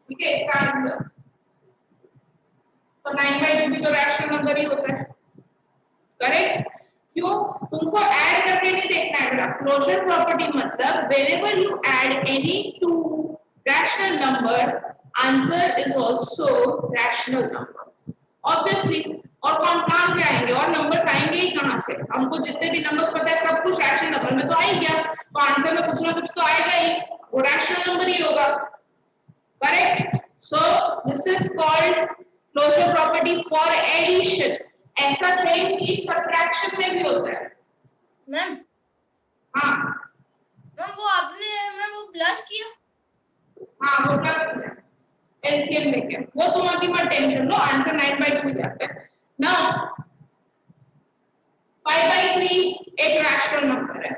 ठीक है, इसका आंसर। तो 9/2 भी तो रैशनल नंबर ही होता है, करेक्ट? क्यों? तुमको ऐड करके नहीं देखना है बेटा। क्लोजर प्रॉपर्टी मतलब whenever you add any two rational number, answer is also rational number, obviously। और कहाँ से आएंगे? और नंबर्स आएंगे ही कहाँ से? हमको जितने भी नंबर्स पता है सब कुछ रैशनल नंबर में तो आ ही गया, तो आंसर में कुछ ना कुछ तो आएगा ही, वो रैशनल नंबर ही होगा, correct? So this is called closure property for addition. ऐसा सेम चीज सब्ट्रैक्शन में भी होता है मैम। हाँ मैम वो आपने मैम वो प्लस किया? हाँ वो प्लस किया, एलसीएम लेके, वो तुम अभी मत टेंशन लो, आंसर 9/2 जाता है। नाउ 5/3 एक रैशनल नंबर है,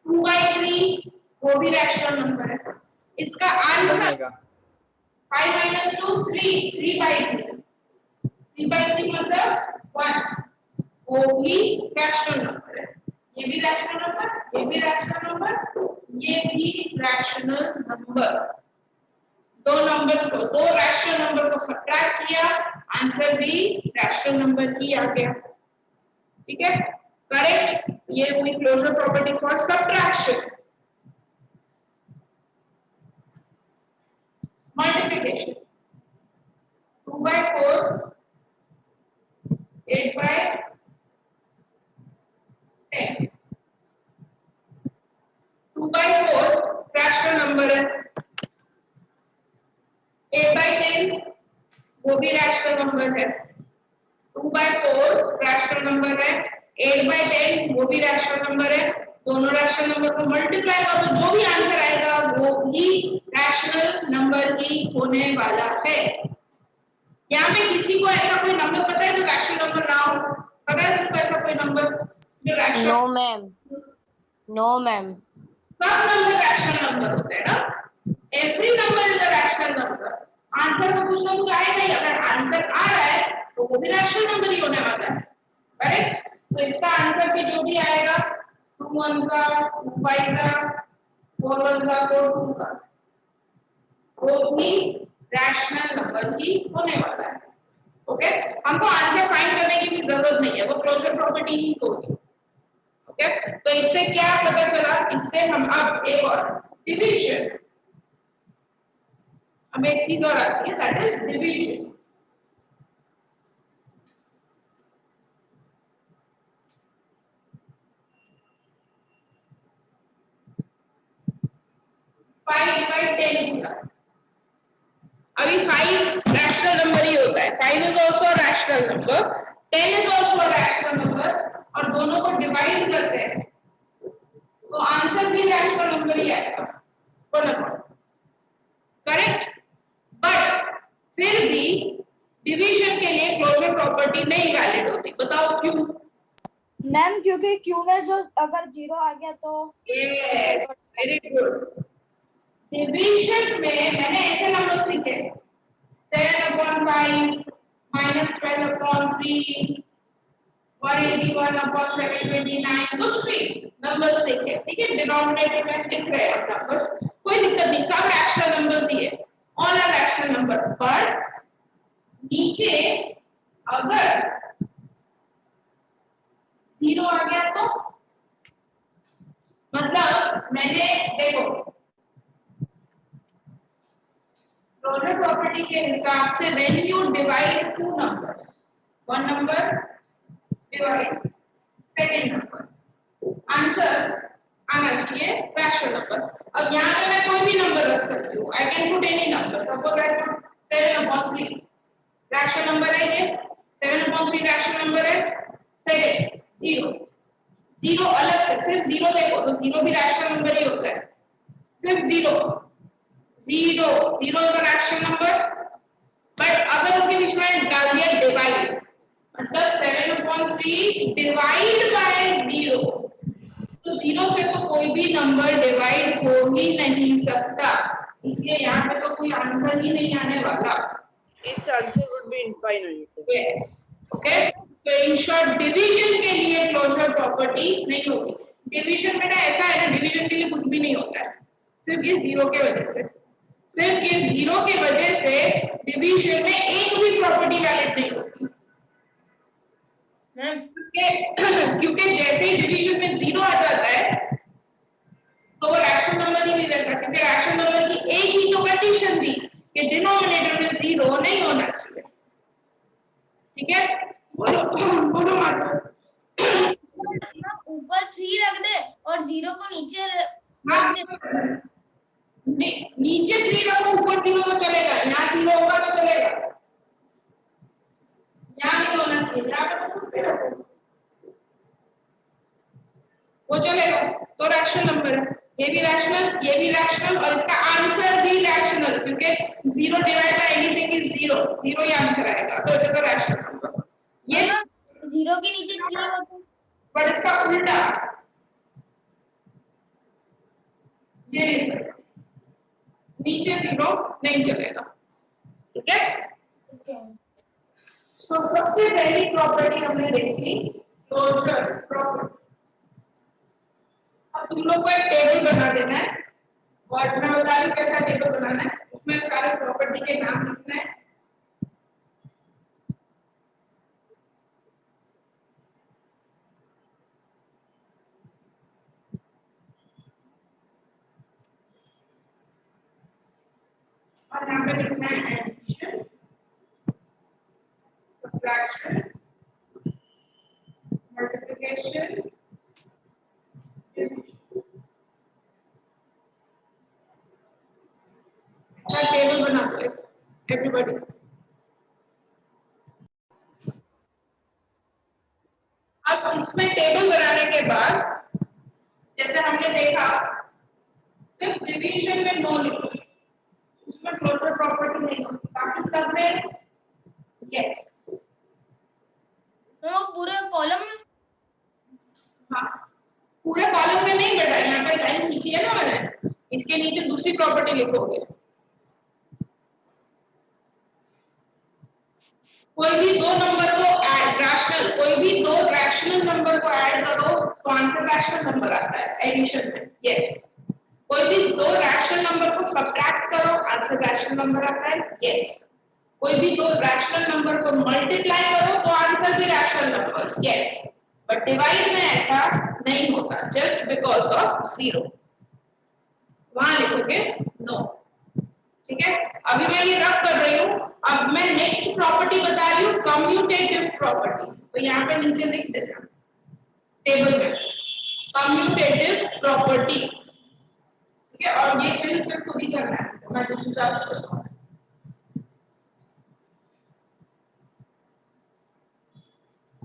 2/3 वो भी रैशनल नंबर है, इसका आंसर 5 - 2 3, 3/3, 3/3 मतलब 1, वो भी रैशनल नंबर है, ये भी रैशनल नंबर, ये भी रैशनल नंबर, ये भी रैशनल नंबर। 2 नंबर्स को, 2 रैशनल नंबर को सब्ट्रैक्ट किया, आंसर भी रैशनल नंबर ही आ गया, ठीक है, करेक्ट? ये हुई closure property for subtraction. Multiplication 2/4 8/10, 2/4 rational number है, 8/10 वो भी रैशनल नंबर है, 2/4 रैशनल नंबर है, 8/10 वो भी रैशनल नंबर है, दोनों रैशनल नंबर को मल्टीप्लाई करो, जो भी आंसर आएगा वो भी रैशनल नंबर ही होने वाला है। यहाँ पे किसी को ऐसा कोई नंबर पता है जो रैशनल नंबर ना हो? पता है तुमको ऐसा कोई नंबर जो rational? No ma'am, no ma'am. सब नंबर रैशनल नंबर होते हैं ना, every number is a rational number. Answer में कुछ ना कुछ आएगा ही, अगर आंसर आ रहा है तो वो भी रैशनल नंबर ही होने वाला है, करेक्ट? तो इसका आंसर भी जो भी आएगा 2 1 का, 2 5 का, 4 1 का, 4 2 का, वो भी रैशनल नंबर ही होने वाला है, ओके? हमको आंसर फाइंड करने की भी जरूरत नहीं है, वो क्लोजर प्रॉपर्टी ही होगी, ओके? तो इससे क्या पता चला? इससे हम अब एक और डिवीजन, अब एक चीज और आती है, that is division. Five divide 10 किया, अभी 5 रैशनल नंबर ही होता है, 5 is also rational number, 10 is also rational number, और दोनों को डिवाइड करते हैं तो आंसर भी रैशनल नंबर ही आएगा, करेक्ट। बट फिर भी डिवीजन के लिए क्लोजर प्रॉपर्टी नहीं वैलिड होती, बताओ क्यों? मैम क्योंकि क्यू में जो अगर 0 आ गया तो यस, वेरी गुड। डिवीजन में मैंने ऐसे नंबर्स लिखे 7/5 -12/3 181/729, कुछ भी नंबर्स लिखे, ठीक है, डिनोमिनेटर में लिख रहे हैं नंबर्स, कोई दिक्कत नहीं, सब रैशनल नंबर्स ही है, ऑल आर रैशनल नंबर। पर नीचे अगर 0 आ गया तो मतलब मैंने देखो क्लोजर प्रॉपर्टी के हिसाब से when you divide two numbers, one number divide second number, answer आना चाहिए रैशनल नंबर। अब यहाँ पे मैं कोई भी नंबर रख सकती हूँ, I can put any number, suppose I put 7/3, rational number है ये, 7/3 रैशनल नंबर है। सेकंड 0, 0 अलग से, सिर्फ 0 देखो तो 0 भी रैशनल नंबर ही होता है, सिर्फ 0 0 का रैशनल नंबर, बट अगर उसके बीच में डाल दिया डिवाइड, मतलब 7/3 डिवाइड बाय 0, तो 0 से तो कोई भी नंबर डिवाइड हो ही नहीं सकता, इसलिए यहाँ पे तो कोई आंसर ही नहीं आने वाला। Its answer would be infinite. Yes, okay. तो इन शॉर्ट डिवीजन के लिए क्लोजर प्रॉपर्टी नहीं होगी। डिवीजन में ना ऐसा है ना, डिवीजन के लिए कुछ भी नहीं होता है, सिर्फ ये 0 के वजह से, सिर्फ ये 0 के वजह से डिवीजन में एक भी प्रॉपर्टी वैलिड नहीं होती, क्योंकि जैसे ही डिवीजन में 0 आ जाता है तो वो रैशनल नंबर ही नहीं रहता, क्योंकि रैशनल नंबर की एक ही तो कंडीशन थी कि डिनोमिनेटर में 0 नहीं होना चाहिए, ठीक है। बोलो बोलो ऊपर 3 रख दे और 0 को नीचे रख दे। नीचे 3 रखो, ऊपर 0 तो चलेगा, यहाँ 0 होगा तो चलेगा, यहाँ नहीं होना चाहिए, यहाँ पे कुछ भी रखो वो चलेगा, तो रैशनल नंबर है, ये भी रैशनल और इसका आंसर भी रैशनल, क्योंकि 0 divide by anything is 0, 0 he answer आएगा, तो it is a rational number. ये 0 के नीचे 3 होता है, पर इसका उल्टा ये नहीं चलेगा, नीचे 0 नहीं चलेगा, ठीक है। सो सबसे पहली प्रॉपर्टी हमने देखी क्लोजर प्रॉपर्टी। अब तुम लोग को एक टेबल बना देना है और मैं बता रही हूँ कैसा टेबल बनाना है, उसमें सारे प्रॉपर्टी के नाम लिखना है। और यहाँ पे लिखना है एडिशन, सब्ट्रैक्शन, मल्टीप्लिकेशन, टेबल बना दो एवरीबॉडी। अब इसमें टेबल बनाने के बाद जैसे हमने देखा सिर्फ डिवीजन में नो लिखो, उसमें क्लोजर प्रॉपर्टी नहीं होती, बाकी सब में यस। तो पूरे कॉलम, हाँ पूरे कॉलम में नहीं बेटा, यहाँ पे लाइन खींची है ना मैंने, इसके नीचे दूसरी प्रॉपर्टी लिखोगे। कोई भी दो नंबर को ऐड रैशनल, कोई भी दो रैशनल नंबर को ऐड करो तो आंसर रैशनल नंबर आता है एडिशन में, यस। कोई भी दो रैशनल नंबर को सब्ट्रैक्ट करो, आंसर रैशनल नंबर आता है, यस। कोई भी दो रैशनल नंबर को मल्टीप्लाई करो तो आंसर भी rational number, yes. But divide में ऐसा नहीं होता, जस्ट बिकॉज ऑफ 0 वहां लिखोगे नो, ठीक है। अभी मैं ये रब कर रही हूँ, अब मैं नेक्स्ट प्रॉपर्टी बता रही हूँ कम्यूटेटिव प्रॉपर्टी, तो यहाँ पे नीचे लिख देना टेबल में कम्यूटेटिव प्रॉपर्टी, ठीक है। और ये फिर खुद ही करना है, तो मैं कुछ हिसाब से करता हूँ।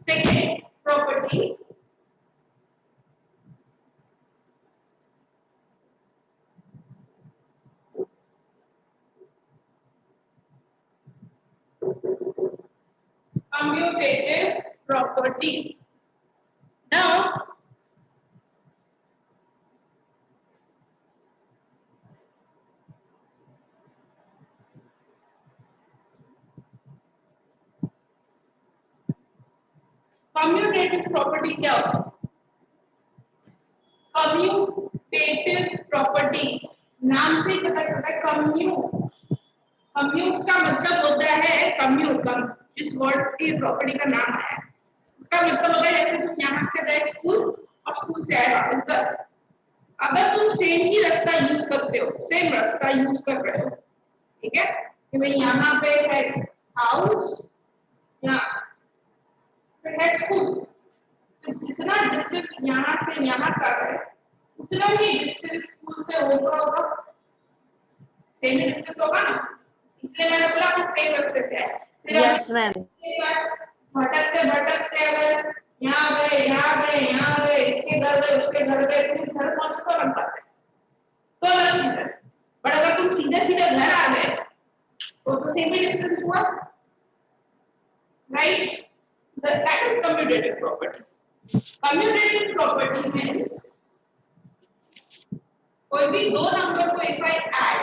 Second property, commutative property. Now, commutative property क्या होता है? Commutative property नाम से ही पता चलता है। कम्यूट का मतलब होता है कम्यूट, जिस वर्ड की प्रॉपर्टी का नाम आया है उसका मतलब होता है जैसे तुम यहाँ से गए स्कूल और स्कूल से आए वापस घर, अगर तुम सेम ही रास्ता यूज करते हो, सेम रास्ता यूज कर रहे हो, ठीक है, कि भाई यहाँ पे है हाउस, यहाँ पे है स्कूल, तो जितना डिस्टेंस यहाँ से यहाँ का है उतना ही डिस्टेंस स्कूल से होगा, सेम ही डिस्टेंस होगा ना, इसलिए मैंने बोला हम सेम रास्ते से आए। Yes ma'am. भटकते अगर यहाँ गए इसके घर गए उसके घर गए, तुम घर पहुंच तो बन पाते तो अलग चीज है, बट अगर तुम सीधे सीधे घर आ गए तो सेम ही डिस्टेंस हुआ, right? That is commutative property. Commutative property means कोई भी दो नंबर को इफ आई ऐड,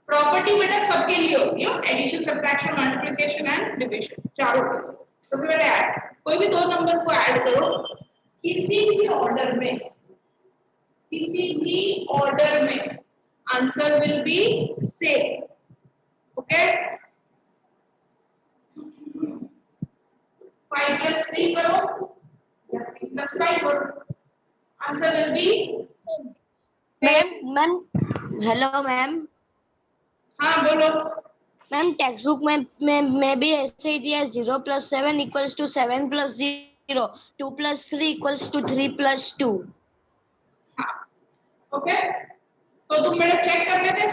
प्रॉपर्टी बेटा सबके लिए होती है, addition, subtraction, multiplication and division, चारों के लिए। तो बेटा ऐड, कोई भी दो नंबर को ऐड करो किसी भी ऑर्डर में, answer will be same, okay? 5 + 3 करो या 3 + 5 करो, answer will be ma'am hello ma'am. हाँ बोलो मैम टेक्स्ट बुक में भी ऐसे ही दिया 0 + 7 = 7 + 0, 2 + 3 = 3 + 2। ओके, तो तुम मेरा चेक कर लेते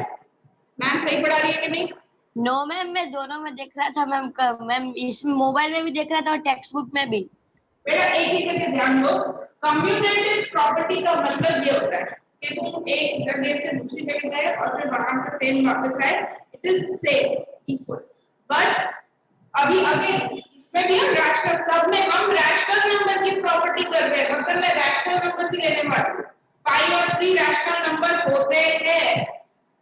मैम सही पढ़ा रही है कि नहीं? नो मैम, मैं दोनों में देख रहा था मैम, मैम इस मोबाइल में भी देख रहा था और टेक्स्ट बुक में भी। बेटा एक ही करके ध्यान दो, कम्यूटेटिव प्रॉपर्टी का मतलब ये होता है कि तुम एक जगह से दूसरी जगह गए और फिर वहां से सेम वापस आए, it is same equal, but अभी अगेन इसमें भी हम रैशनल, सब में हम रैशनल नंबर की प्रॉपर्टी कर रहे हैं, मतलब मैं रैशनल नंबर की लेने वाला हूं, 5 और 3 रैशनल नंबर होते हैं,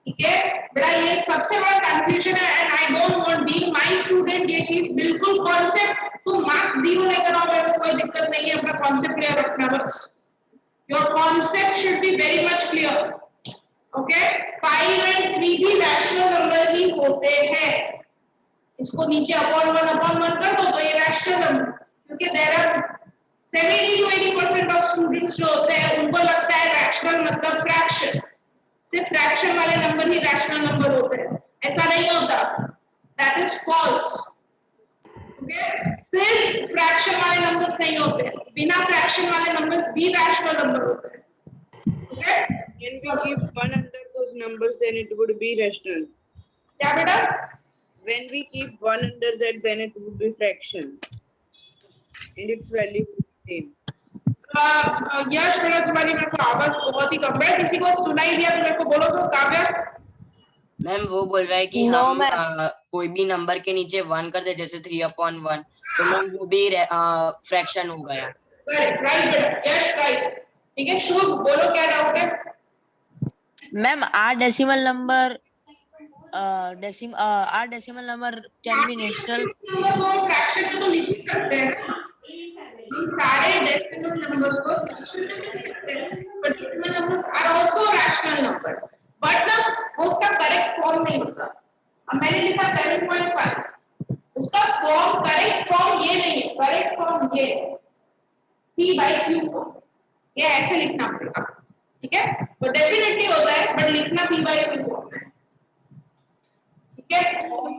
ठीक है बेटा? ये सबसे बड़ा कंफ्यूजन है and I don't want being my student, ये चीज बिल्कुल कॉन्सेप्ट, तुम मार्क्स 0 लेकर आओ, मेरे को कोई दिक्कत नहीं है, अपना कॉन्सेप्ट क्लियर रखना बस, your concept should be very much clear, okay? 5 और 3 भी रैशनल नंबर ही होते हैं, इसको नीचे अपॉन 1 कर दो तो ये रैशनल नंबर, क्योंकि there are 70 to 80% of students जो होते हैं उनको लगता है रैशनल मतलब फ्रैक्शन, सिर्फ फ्रैक्शन वाले नंबर ही रैशनल नंबर होते हैं, ऐसा नहीं होता, दैट इज फॉल्स, ओके? सिर्फ फ्रैक्शन वाले नंबर्स नहीं होते, बिना फ्रैक्शन वाले नंबर्स भी रैशनल नंबर होते हैं, okay? When we keep 1 under those numbers, then it would be rational. क्या बेटा? When we keep 1 under that, then it would be fraction, and its value would be same. यश बेटा तुम्हारी मेरे को आवाज बहुत ही कम है, किसी को सुनाई दिया तो मेरे को बोलो तो। काव्य मैम वो बोल रहा है कि हम कोई भी नंबर के नीचे 1 कर दे, जैसे 3/1, तो मैम वो भी फ्रैक्शन हो गया। राइट बेटा, यश राइट, ठीक है। शुभ बोलो क्या डाउट है? Ma'am are decimal number can be natural number को फ्रैक्शन में तो लिख ही सकते हैं ना, हम सारे डेसिमल नंबर्स को फ्रैक्शन में लिख सकते हैं, but decimal numbers are also rational number, but ना वो उसका करेक्ट फॉर्म नहीं होता। अब मैंने लिखा 7.5, उसका फॉर्म करेक्ट फॉर्म ये नहीं है, करेक्ट फॉर्म ये p/q फॉर्म, ये ऐसे लिखना पड़ेगा, ठीक है? तो डेफिनेटली होता है, बट लिखना p/q फॉर्म है, ठीक है?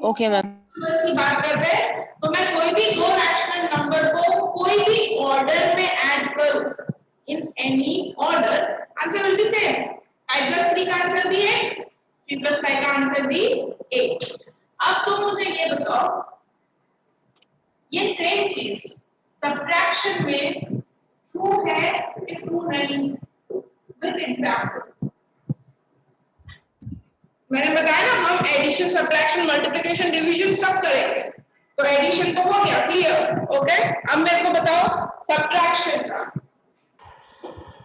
Okay ma'am. नंबर्स की बात करते हैं तो मैं कोई भी दो रैशनल नंबर को कोई भी ऑर्डर में ऐड करूं, in any order, answer will be same. 5 + 3 का आंसर भी 8, 3 + 5 का आंसर भी 8। अब तुम मुझे ये बताओ ये सेम चीज सब्ट्रैक्शन में ट्रू है कि ट्रू नहीं, विद एग्जाम्पल। मैंने बताया ना हम एडिशन, सब्ट्रैक्शन, मल्टीप्लिकेशन, डिवीजन सब करेंगे। तो एडिशन तो हो गया, क्लियर, ओके। अब मेरे को बताओ सब्ट्रैक्शन का।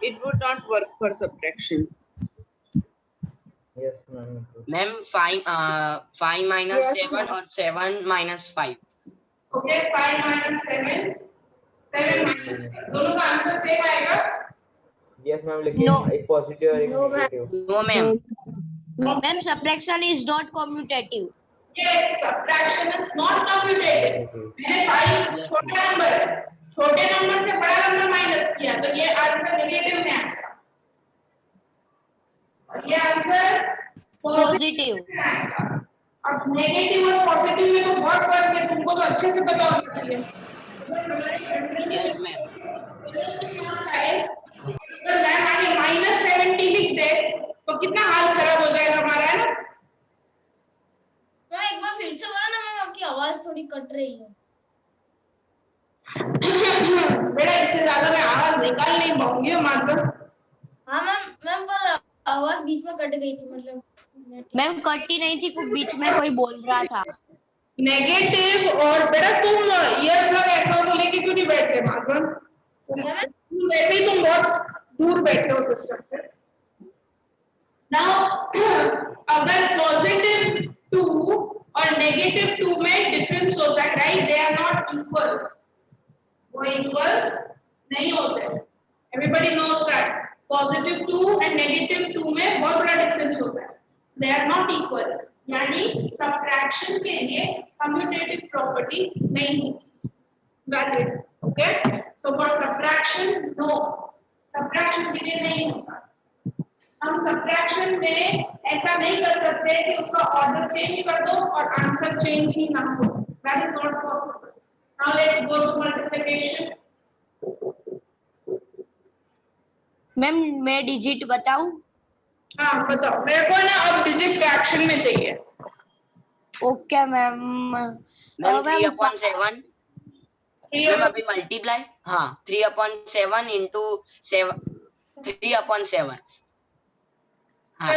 It would not work for subtraction. Yes, ma'am. Ma'am 5 minus 7 और 7 minus 5। ओके 5 minus 7, 7 minus 5, दोनों का आंसर सेम आएगा। Yes, ma'am. लेकिन No. एक पॉजिटिव और एक negative. No ma'am, Ma'am, subtraction is not commutative. Yes, subtraction is not commutative। मैंने 5 छोटा नंबर है, छोटे नंबर से बड़ा नंबर माइनस किया तो ये आंसर नेगेटिव में आएगा और ये आंसर पॉजिटिव में आएगा। अब नेगेटिव और पॉजिटिव में तो बहुत फर्क है, तुमको तो अच्छे से पता होना चाहिए। यस मैम, अगर मैम आगे -70 लिख दे तो कितना हाल खराब हो जाएगा हमारा, है ना। तो एक बार फिर से बोलो ना मैम, आपकी आवाज थोड़ी कट रही है। बेटा इससे ज्यादा मैं आवाज निकाल नहीं पाऊंगी मात्र। हाँ मैम पर आवाज बीच में कट गई थी, मतलब मैम कटी नहीं थी, कुछ बीच में कोई बोल रहा था। नेगेटिव और बेटा तुम ईयर प्लग ऐसा तो लेके क्यों नहीं बैठते माधवन, वैसे ही तुम बहुत दूर बैठते हो सिस्टम से। नाउ अगर पॉजिटिव 2 और नेगेटिव 2 में डिफरेंस होता है, right, they are not equal, वो इक्वल नहीं होते। Everybody knows that positive 2 and negative 2 में बहुत बड़ा डिफरेंस होता है, दे आर नॉट इक्वल, यानी सब्ट्रैक्शन के लिए कम्यूटेटिव प्रॉपर्टी नहीं होगी valid, okay. So for subtraction no, subtraction के लिए नहीं होगा। हम सब्ट्रैक्शन में ऐसा नहीं कर सकते कि उसका ऑर्डर चेंज कर दो और आंसर चेंज ही ना हो, that is not possible. Now let's go to multiplication. Ma'am मैं डिजिट बताऊं? हाँ बताओ, मेरे को ना अब डिजिट फ्रैक्शन में चाहिए। Okay ma'am. मैम 3/7 मैम अभी मल्टीप्लाई, हाँ 3/7 इंटू 3/7। हाँ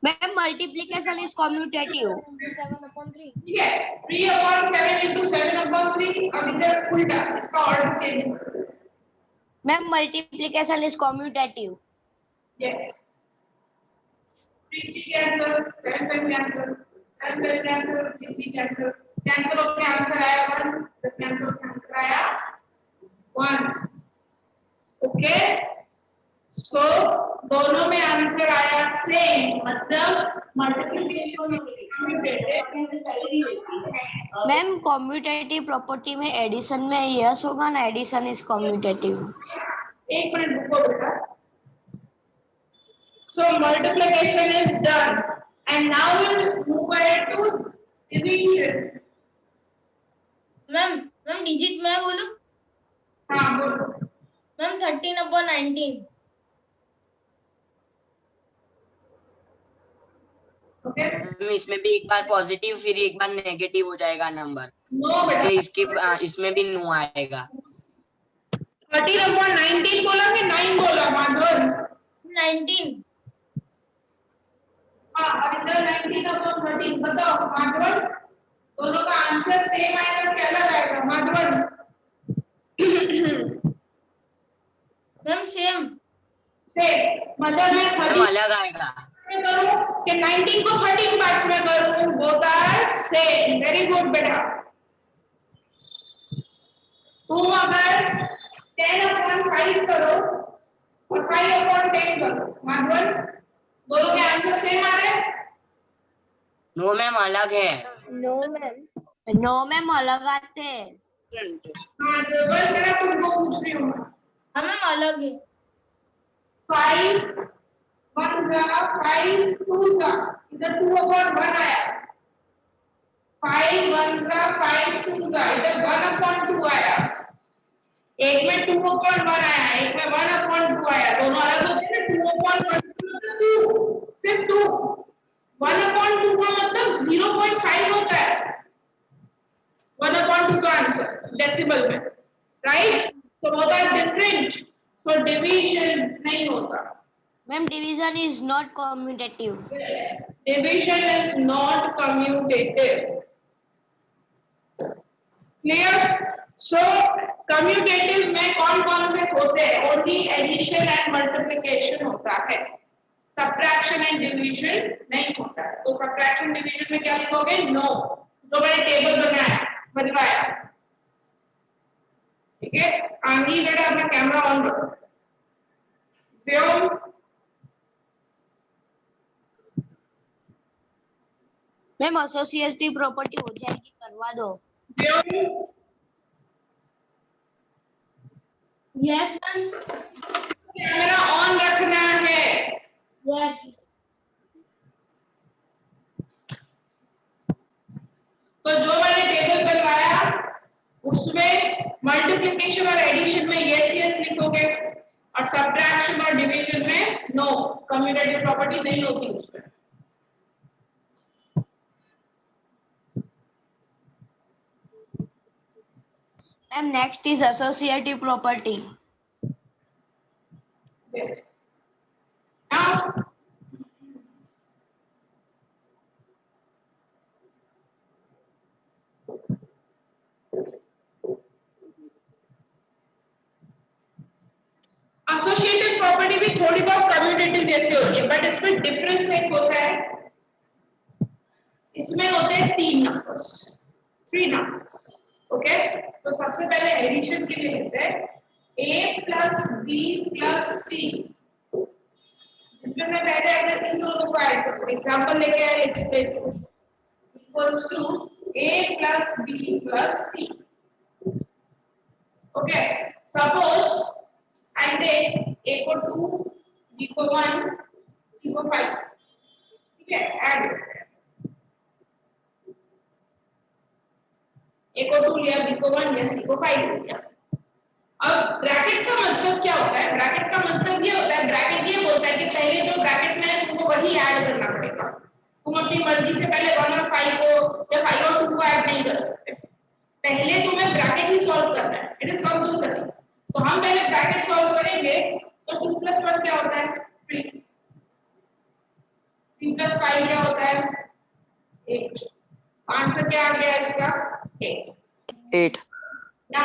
मैम मल्टीप्लिकेशन इज कम्यूटेटिव। 7/3 ठीक है, 3/7 इंटू 7/3। अब इधर उल्टा, इसका ऑर्डर चेंज कर दो। Ma'am multiplication is commutative. Yes, 3 cancel, 7 cancel, 7 cancel, 3 cancel, cancel होके आंसर आया 1, कैंसिल आया 1, ओके। सो दोनों में आंसर आया सेम, मतलब मल्टीप्लिकेशन मैम कम्यूटेटिव प्रॉपर्टी में एडिशन में यस होगा ना, एडिशन इज कम्यूटेटिव। एक मिनट रुको बेटा। So multiplication is done, and now we'll move ahead to division. Ma'am digit मैं बोलूं? हाँ बोलो। मैम 13/19। ओके, इसमें भी एक बार पॉजिटिव फिर एक बार नेगेटिव हो जाएगा नंबर, इसके इसमें भी नो आएगा। 13/19 बोला कि 9 बोला माधवन? 19। हाँ, और इधर 19/13 बताओ माधवन, दोनों का आंसर सेम आएगा कि अलग आएगा माधवन? मैम सेम मतलब मैं 30 अलग आएगा में करूं कि 19 को 13 पार्ट्स में करूं, both are same. Very good बेटा। तुम अगर 10/5 करो और 5/10 करो माधवन, दोनों के आंसर सेम आ रहे हैं? नो मैम अलग है। नो मैम अलग आते हैं। हाँ तो बस बेटा तुमको पूछ रही हूँ। हाँ मैम अलग है। 5 1 जा 5 2 जा, इधर 2/1 आया। 5 1 जा 5 2 जा, इधर 1/2 आया। एक में 2/1 आया, एक में 1/2 आया, दोनों अलग होते हैं ना। 2/1 2 सिर्फ 2, 1/2 का मतलब 0.5 होता है 1/2 का आंसर। परसेंट, सो डिवीजन नहीं होता। Ma'am division is not commutative. Division is not commutative. Clear? So commutative में कौन कौन से होते हैं? ओनली एडिशन एंड मल्टीप्लिकेशन होता है, सब्ट्रैक्शन एंड डिवीजन नहीं होता है। तो सब्ट्रैक्शन डिवीजन में क्या लिखोगे? नो, जो मैंने टेबल बनवाया। ठीक है, आगे बेटा अपना कैमरा ऑन रखो। व्योम मैम एसोसिएटिव प्रॉपर्टी हो जाएगी, करवा दो। व्योम यस मैम। कैमरा ऑन रखना है। यस। तो जो मैंने टेबल बनवाया उसमें मल्टीप्लिकेशन और एडिशन में यस यस लिखोगे और सब्ट्रैक्शन और डिवीजन में नो, कम्यूटेटिव प्रॉपर्टी नहीं होती उसमें। Ma'am next is associative property. Now associative property भी थोड़ी बहुत कम्यूटेटिव जैसे होती है, बट इसमें डिफरेंस एक होता है, इसमें होते हैं 3 नंबर्स। ओके, तो सबसे पहले एडिशन के लिए लेते हैं a plus b plus c, जिसमें मैं पहले अगर इन दोनों को ऐड करूं, एग्जांपल लेके आए explain, equals to a plus b plus c। Okay, suppose I take a को 2, b को 1, c को 5। ठीक है, ऐड a को 2 लिया, b को 1 लिया, c को 5 लिया। अब ब्रैकेट का मतलब क्या होता है? ब्रैकेट का मतलब ये होता है, ब्रैकेट ये बोलता है कि पहले जो ब्रैकेट में है तुमको वही ऐड करना पड़ेगा। तुम अपनी मर्जी से पहले 1 और 5 को या 5 और 2 को ऐड नहीं कर सकते। पहले तुम्हें ब्रैकेट ही सॉल्व करना है, इट इज कंपल्सरी। तो हम पहले ब्रैकेट सॉल्व करेंगे, तो 2 + 1 क्या होता है? 3। 3 + 5 क्या होता है? 8। आंसर क्या आ गया इसका? 8। ना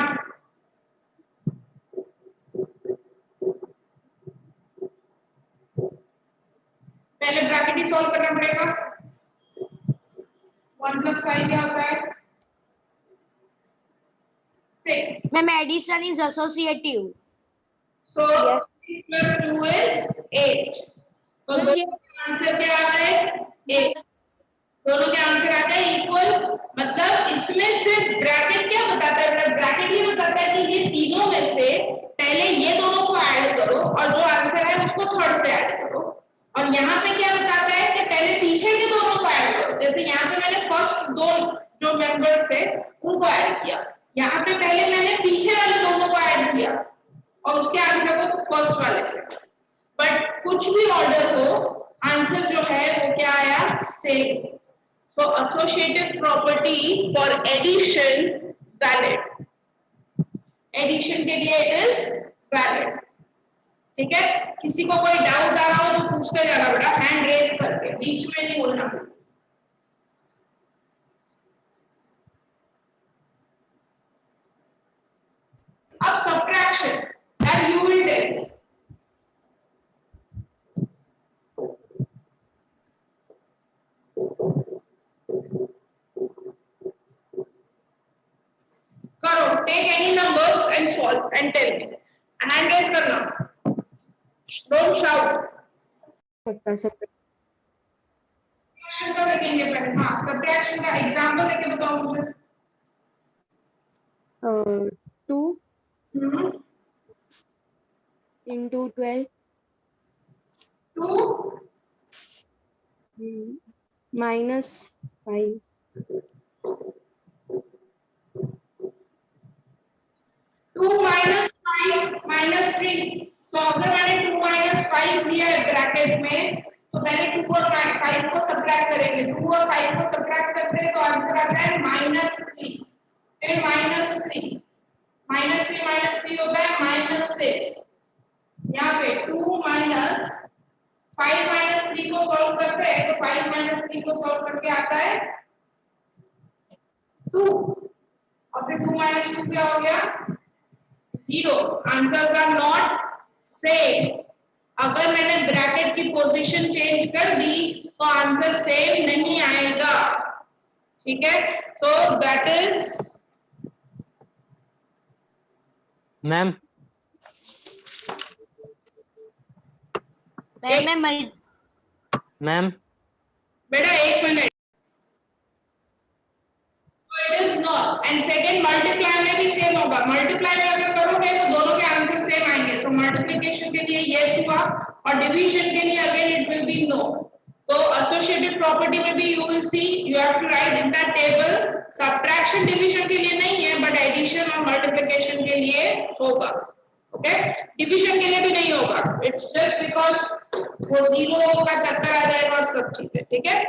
पहले ब्रैकेट ही सॉल्व करना पड़ेगा। 1 + 5 क्या होता है? 6। Ma'am addition is associative. So 6 + 2 is 8. तो दोनों के आंसर क्या आ गए? 8। दोनों के आंसर आ गए इक्वल। मतलब इसमें सिर्फ ब्रैकेट क्या बताता है? ब्रैकेट ये बताता है कि ये तीनों में से पहले ये दोनों को ऐड करो और जो आंसर है उसको थर्ड से ऐड करो। और यहाँ पे क्या बताता है कि पहले पीछे के दोनों को ऐड करो। जैसे यहाँ पे मैंने फर्स्ट 2 जो मेंबर्स थे उनको ऐड किया, यहाँ पे पहले मैंने पीछे वाले दोनों को ऐड किया और उसके आंसर को फर्स्ट वाले से। बट कुछ भी ऑर्डर हो, आंसर जो है वो क्या आया? Same. So associative property for addition valid. Addition के लिए it is valid. ठीक है, किसी को कोई डाउट आ रहा हो तो पूछते जाना बेटा, हैंड रेज करके, बीच में नहीं बोलना। अब subtraction that you will do. करो, take any numbers and solve and tell me. Hand raise करना, don't shout. Subtraction का देखेंगे पहले। हाँ, subtraction का एग्जाम्पल देके बताओ मुझे। 2 into 12 2 minus 5 2 minus 5 minus 3। तो अगर मैंने 2 minus 5 लिया है ब्रैकेट में, तो पहले 2 और 5 को सब्ट्रैक्ट करेंगे। 2 और 5 को सब्ट्रैक्ट करते हैं तो आंसर आता है -3, फिर -3, -3 होता है -6। यहाँ पे 2 माइनस 5 -3 को सॉल्व करते हैं तो 5 -3 को सॉल्व करके आता है 2 और फिर 2 - 2 क्या हो गया 0। Answer are not same. अगर मैंने ब्रैकेट की पोजीशन चेंज कर दी तो आंसर सेम नहीं आएगा। ठीक है, तो दैट इज मैम मैम बेटा 1 minute. It is not and second multiply में भी सेम होगा। मल्टीप्लाई में अगर करोगे तो दोनों के आंसर सेम आएंगे। सो मल्टीप्लिकेशन के लिए यस हुआ और डिवीजन के लिए again it will be no. तो एसोसिएटेड प्रॉपर्टी में भी you will see you have to write in that table. Subtraction division के लिए नहीं है बट एडिशन और मल्टीप्लिकेशन के लिए होगा। ओके, डिवीजन के लिए भी नहीं होगा। इट्स जस्ट बिकॉज वो जीरो का चक्कर आ जाएगा और सब चीजें। ठीक है।